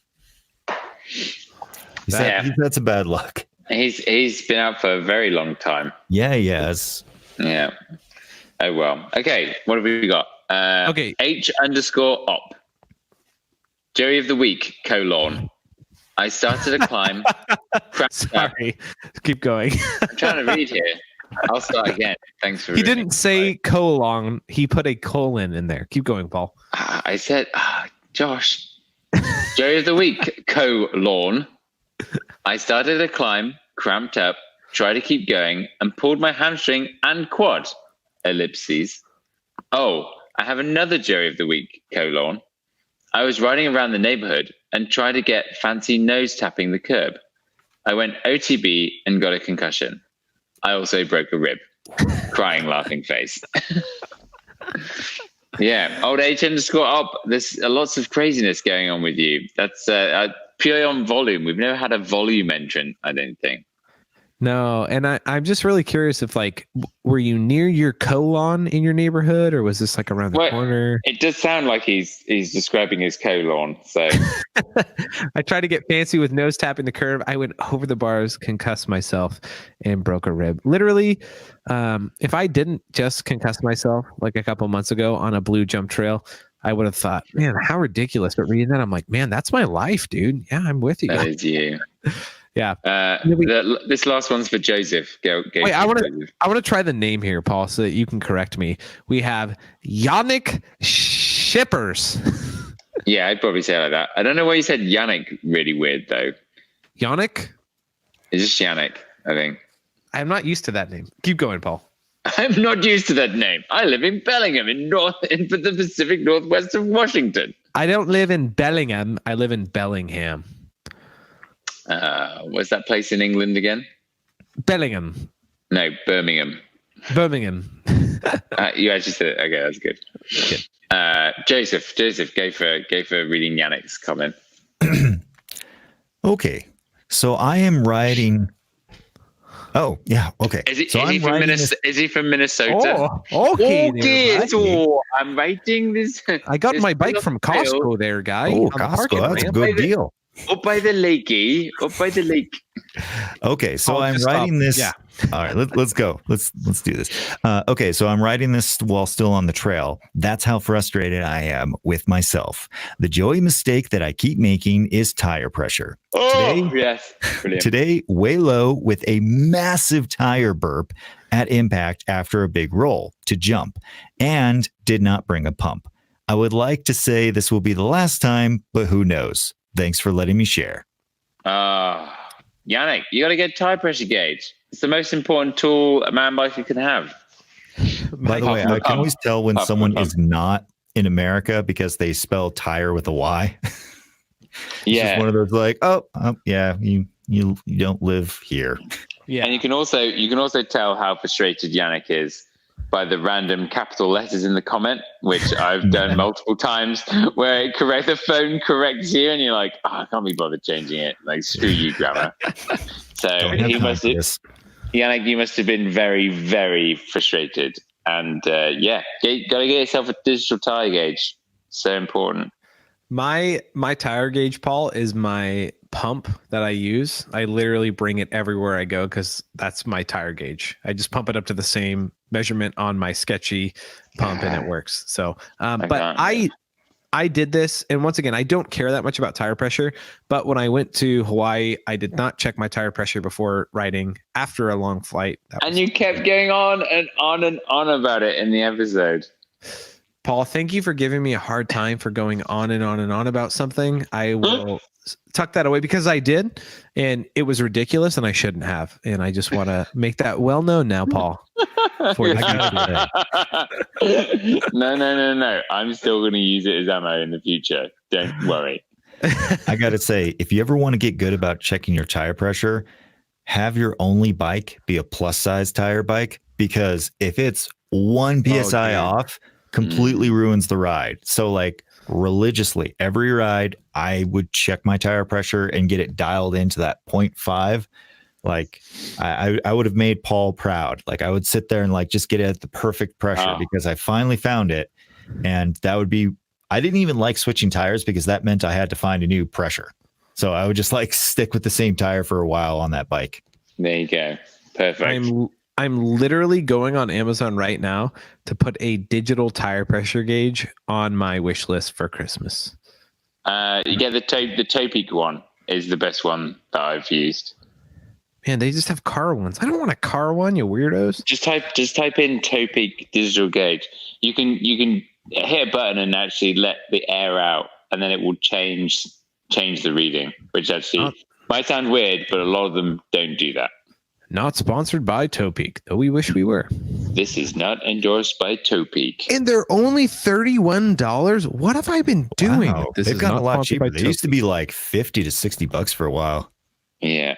He's had some bad luck. He's been out for a very long time. Yeah, he has. Yeah. Oh well. Okay, what have we got? Okay. H_op. Joey of the Week, : I started a climb. Sorry. Keep going. I'm trying to read here. I'll start again. Thanks for. He didn't say colon. He put a colon in there. Keep going, Paul. I said, Josh. Joey of the Week, : I started a climb, cramped up, tried to keep going, and pulled my hamstring and quad. Ellipses. Oh, I have another Joey of the Week, : I was riding around the neighborhood and tried to get fancy nose tapping the curb. I went OTB and got a concussion. I also broke a rib. Crying, laughing face. Yeah, old H_op. There's lots of craziness going on with you. That's purely on volume. We've never had a volume entrant, I don't think. No, and I'm just really curious if, like, were you near your colon in your neighborhood, or was this like around the corner? It does sound like he's describing his colon. So I tried to get fancy with nose tapping the curb. I went over the bars, concussed myself, and broke a rib. Literally, if I didn't just concuss myself like a couple months ago on a blue jump trail, I would have thought, man, how ridiculous. But reading that, I'm like, man, that's my life, dude. Yeah, I'm with you. That is you. Yeah. This last one's for Joseph. Go Wait, I for want Joseph. to try the name here, Paul, so that you can correct me. We have Yannick Shippers. Yeah, I'd probably say it like that. I don't know why you said Yannick really weird, though. Yannick? It's just Yannick, I think. I'm not used to that name. Keep going, Paul. I'm not used to that name. I live in Bellingham in the Pacific Northwest of Washington. I don't live in Bellingham. I live in Bellingham. What's that place in England again? Bellingham. No, Birmingham. Birmingham. You actually said it. Okay, that's good. Joseph, go for reading Yannick's comment. Okay, so I am riding. Oh yeah, okay. Is he from Minnesota? Oh, okay. Okay, so I'm writing this. I got my bike from Costco there, guy. Oh, Costco, that's a good deal. Up by the lake, Up by the lake. Okay, so I'm writing this. Yeah. All right, let's go. Let's do this. Okay, so I'm writing this while still on the trail. That's how frustrated I am with myself. The Joey mistake that I keep making is tire pressure. Oh, yes. Brilliant. Today, way low with a massive tire burp at impact after a big roll to jump, and did not bring a pump. I would like to say this will be the last time, but who knows? Thanks for letting me share. Yannick, you got to get tire pressure gauge. It's the most important tool a mountain biker can have. By the way, I can always tell when someone is not in America because they spell tire with a Y. It's just one of those like, yeah, you don't live here. Yeah. And you can also tell how frustrated Yannick is by the random capital letters in the comment, which I've done multiple times, where the phone corrects you, and you're like, I can't be bothered changing it. Like, screw you, grammar. So Yannick, you must have been very, very frustrated. And gotta get yourself a digital tire gauge. So important. My tire gauge, Paul, is my pump that I use. I literally bring it everywhere I go because that's my tire gauge. I just pump it up to the same measurement on my sketchy pump and it works. So, but I did this, and once again, I don't care that much about tire pressure. But when I went to Hawaii, I did not check my tire pressure before riding after a long flight. And you kept going on and on and on about it in the episode. Paul, thank you for giving me a hard time for going on and on and on about something. I will tuck that away because I did, and it was ridiculous, and I shouldn't have. And I just want to make that well known now, Paul. No. I'm still going to use it as ammo in the future. Don't worry. I got to say, if you ever want to get good about checking your tire pressure, have your only bike be a plus size tire bike, because if it's 1 PSI off, completely ruins the ride. So like religiously every ride, I would check my tire pressure and get it dialed into that 0.5. Like I would have made Paul proud. Like I would sit there and like just get it at the perfect pressure because I finally found it. And that would be, I didn't even like switching tires because that meant I had to find a new pressure. So I would just like stick with the same tire for a while on that bike. There you go. Perfect. I'm literally going on Amazon right now to put a digital tire pressure gauge on my wish list for Christmas. You get the Topeak one is the best one that I've used. Man, they just have car ones. I don't want a car one, you weirdos. Just type in Topeak digital gauge. You can hit a button and actually let the air out, and then it will change the reading, which actually might sound weird, but a lot of them don't do that. Not sponsored by Topeak, though we wish we were. This is not endorsed by Topeak. And they're only $31. What have I been doing? Wow. They've gotten a lot cheaper. They used to be like $50 to $60 for a while. Yeah.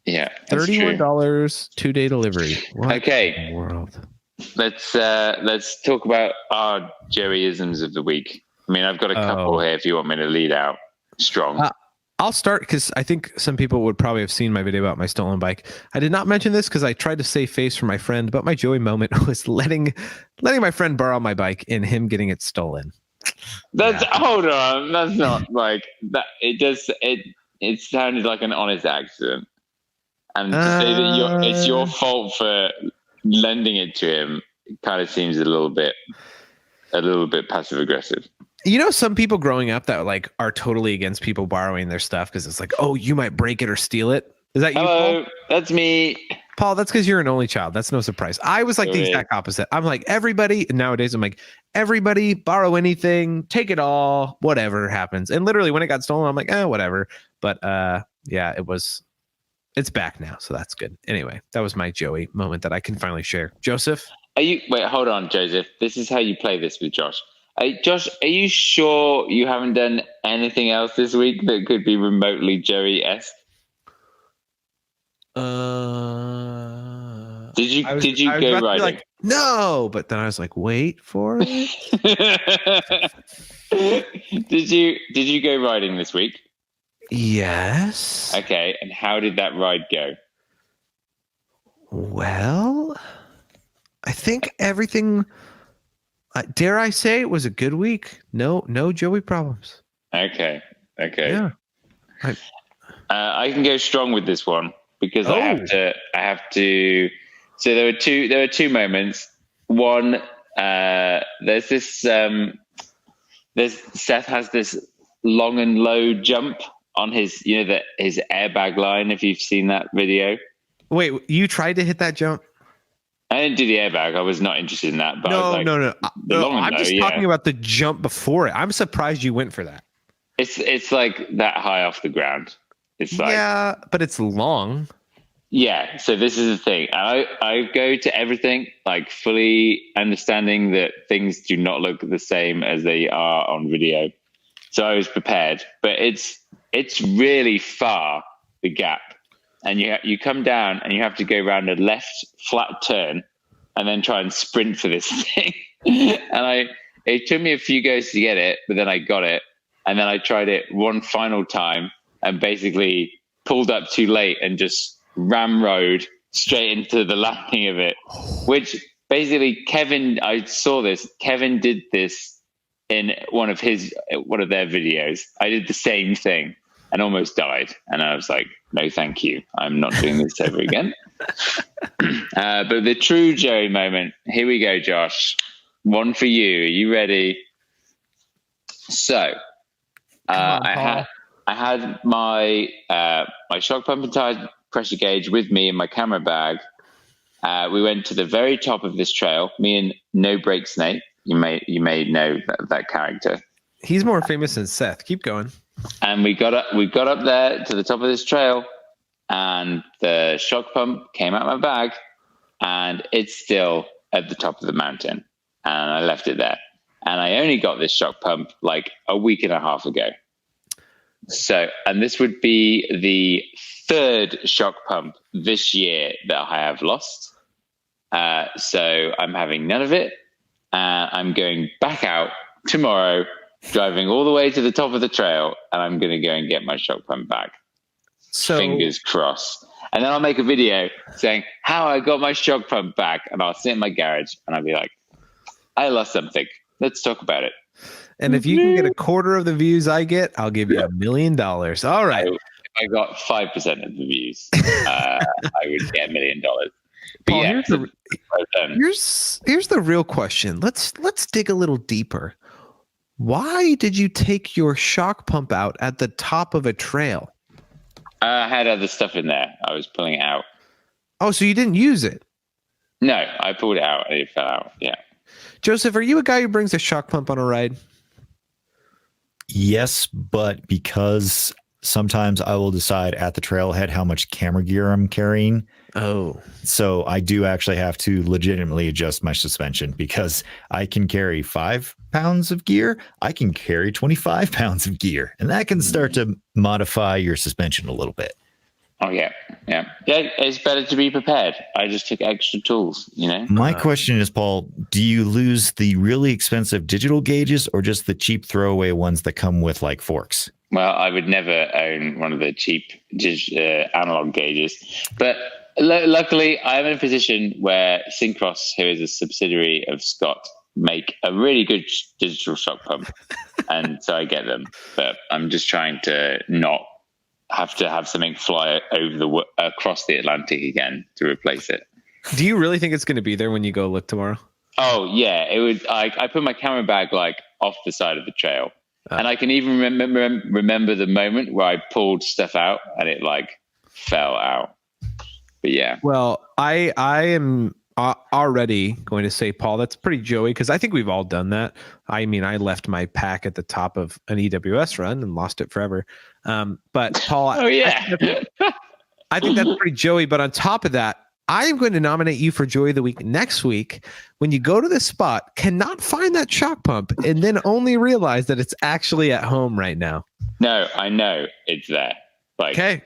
$31 2-day delivery. What okay. in the world? Let's talk about our Joey-isms of the week. I mean, I've got a couple here if you want me to lead out strong. I'll start because I think some people would probably have seen my video about my stolen bike. I did not mention this because I tried to save face for my friend, but my Joey moment was letting my friend borrow my bike and him getting it stolen. Hold on. That's not like that. It sounded like an honest accident. And to say that it's your fault for lending it to him kind of seems a little bit passive aggressive. You know, some people growing up that like are totally against people borrowing their stuff because it's like, oh, you might break it or steal it. Is that you, Hello, Paul? that's me. Paul, that's because you're an only child. That's no surprise. I was like the Really? exact opposite. I'm like, everybody, nowadays, I'm like, everybody borrow anything, take it all, whatever happens. And literally when it got stolen, I'm like, whatever. But yeah, it's back now. So that's good. Anyway, that was my Joey moment that I can finally share. Joseph? Wait, hold on, Joseph. This is how you play this with Josh. Josh, are you sure you haven't done anything else this week that could be remotely Joey-esque? Did you I was go about to be riding? like, no, but then I was like, wait for it. Did you go riding this week? Yes. Okay, and how did that ride go? Well, I think everything. Dare I say it was a good week? No Joey problems. Okay. Yeah. I can go strong with this one because I have to. So there were two moments. One, there's this. Seth has this long and low jump on his, his airbag line. If you've seen that video. Wait, you tried to hit that jump? I didn't do the airbag. I was not interested in that. But No. I'm just talking about the jump before it. I'm surprised you went for that. It's like that high off the ground. It's like, yeah, but it's long. Yeah. So this is the thing. I go to everything like fully understanding that things do not look the same as they are on video. So I was prepared, but it's really far, the gap. And you come down and you have to go around a left flat turn and then try and sprint for this thing. And it took me a few goes to get it, but then I got it. And then I tried it one final time and basically pulled up too late and just ramrode straight into the landing of it, which basically I saw this. Kevin did this in one of their videos. I did the same thing and almost died. And I was like, no, thank you. I'm not doing this ever again. But the true Joey moment, here we go, Josh. One for you. Are you ready? So I had my shock pump and tire pressure gauge with me in my camera bag. We went to the very top of this trail, me and No Brake Snake. You may know that character. He's more famous than Seth. Keep going. And we got up there to the top of this trail, and the shock pump came out of my bag, and it's still at the top of the mountain. And I left it there. And I only got this shock pump like a week and a half ago. So, and this would be the third shock pump this year that I have lost. So I'm having none of it. I'm going back out tomorrow, driving all the way to the top of the trail, and I'm going to go and get my shock pump back. So, fingers crossed. And then I'll make a video saying how I got my shock pump back, and I'll sit in my garage and I'll be like, I lost something. Let's talk about it. And if you can get a quarter of the views I get, I'll give you $1 million. All right. If I got 5% of the views, I would get $1 million. Paul, here's the real question. Let's dig a little deeper. Why did you take your shock pump out at the top of a trail? I had other stuff in there. I was pulling it out. Oh, so you didn't use it? No, I pulled it out and it fell out. Yeah. Joseph, are you a guy who brings a shock pump on a ride? Yes, but because sometimes I will decide at the trailhead how much camera gear I'm carrying. Oh. So I do actually have to legitimately adjust my suspension because I can carry 5 pounds of gear. I can carry 25 pounds of gear, and that can start to modify your suspension a little bit. Oh, yeah. Yeah. Yeah. It's better to be prepared. I just took extra tools, My question is, Paul, do you lose the really expensive digital gauges or just the cheap throwaway ones that come with like forks? Well, I would never own one of the cheap analog gauges. But luckily, I'm in a position where Syncross, who is a subsidiary of Scott, make a really good digital shock pump. And so I get them. But I'm just trying to not have to have something fly across the Atlantic again to replace it. Do you really think it's going to be there when you go look tomorrow? Oh, yeah. It would. I put my camera bag like off the side of the trail. And I can even remember the moment where I pulled stuff out and it like fell out. But yeah. Well, I am already going to say, Paul, that's pretty Joey, because I think we've all done that. I mean, I left my pack at the top of an EWS run and lost it forever. But Paul, Oh yeah. I think that's pretty Joey. But on top of that, I am going to nominate you for Joey of the Week next week when you go to this spot, cannot find that shock pump, and then only realize that it's actually at home right now. No, I know it's there. Like, Okay.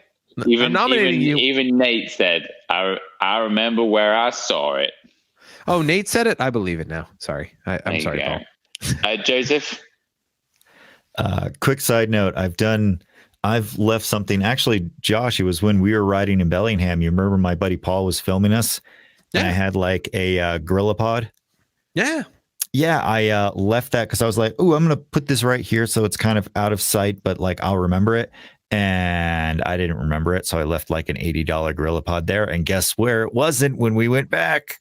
Even you. Even Nate said, "I remember where I saw it." Oh, Nate said it. I believe it now. Sorry, I'm sorry, Paul. Joseph. Quick side note: I've left something. Actually, Josh, it was when we were riding in Bellingham. You remember my buddy Paul was filming us, and I had like a Gorilla Pod. Yeah. Yeah, I left that because I was like, "Oh, I'm gonna put this right here, so it's kind of out of sight, but like I'll remember it." And I didn't remember it, so I left like an $80 Gorilla Pod there. And guess where it wasn't when we went back?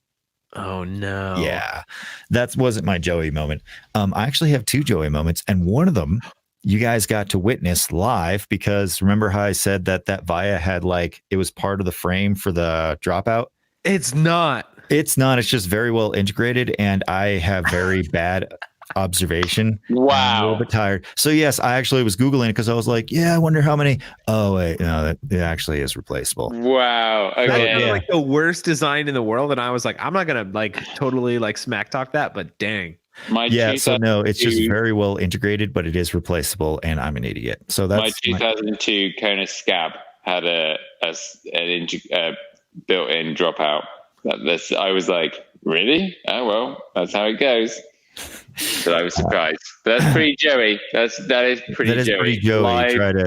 Oh no! Yeah, that wasn't my Joey moment. I actually have two Joey moments, and one of them you guys got to witness live because remember how I said that Via had like it was part of the frame for the dropout? It's not. It's not. It's just very well integrated, and I have very bad observation. Wow. I'm a little bit tired. So yes, I actually was Googling it because I was like, yeah, I wonder how many. Oh wait, no, it actually is replaceable. Wow. That Okay. was like the worst design in the world, and I was like, I'm not gonna like totally like smack talk that, but dang. So no, it's just very well integrated, but it is replaceable, and I'm an idiot. So that's my 2002 Kona Scab had an built-in dropout. I was like, really? Oh well, that's how it goes. So I was surprised. But that's pretty Joey. That is pretty Joey.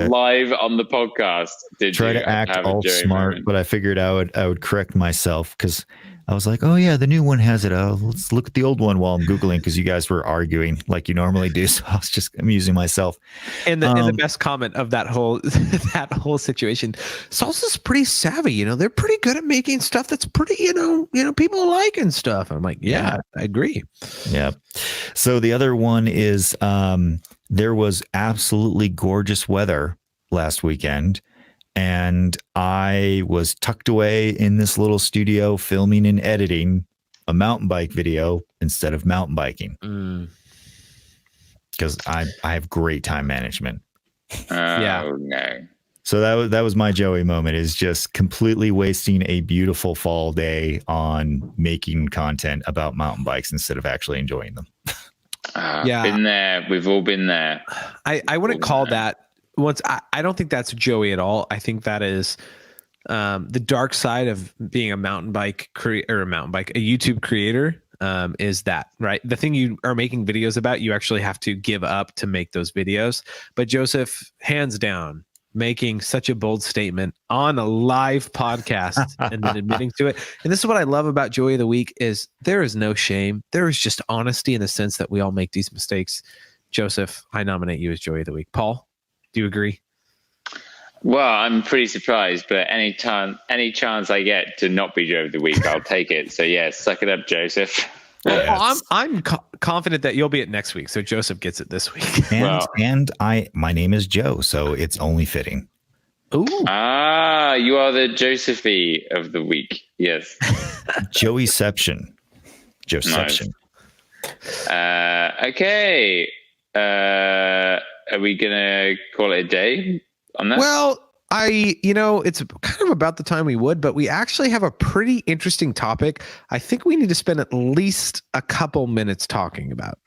Live on the podcast. Try to act all smart, but I figured I would correct myself because I was like, oh yeah, the new one has it. Let's look at the old one while I'm Googling because you guys were arguing like you normally do. So I was just amusing myself. And the best comment of that whole situation, Salsa's pretty savvy. You know, they're pretty good at making stuff that's pretty, you know, people like and stuff. I'm like, yeah, I agree. Yeah. So the other one is there was absolutely gorgeous weather last weekend. And I was tucked away in this little studio filming and editing a mountain bike video instead of mountain biking. Because I have great time management. No. So that was my Joey moment, is just completely wasting a beautiful fall day on making content about mountain bikes instead of actually enjoying them. Been there. We've all been there. I wouldn't call that. I don't think that's Joey at all. I think that is the dark side of being a mountain bike a YouTube creator is that, right? The thing you are making videos about, you actually have to give up to make those videos. But Joseph, hands down, making such a bold statement on a live podcast and then admitting to it. And this is what I love about Joey of the Week is there is no shame. There is just honesty in the sense that we all make these mistakes. Joseph, I nominate you as Joey of the Week. Paul? Do you agree? Well, I'm pretty surprised, but any chance I get to not be Joe of the Week, I'll take it. So yeah, suck it up, Joseph. Well, I'm confident that you'll be at next week, so Joseph gets it this week. And my name is Joe, so it's only fitting. Ooh. You are the Josephine of the week. Yes. Joeyception. Josephine. Nice. Okay. Are we gonna call it a day on that? Well, it's kind of about the time we would, but we actually have a pretty interesting topic. I think we need to spend at least a couple minutes talking about.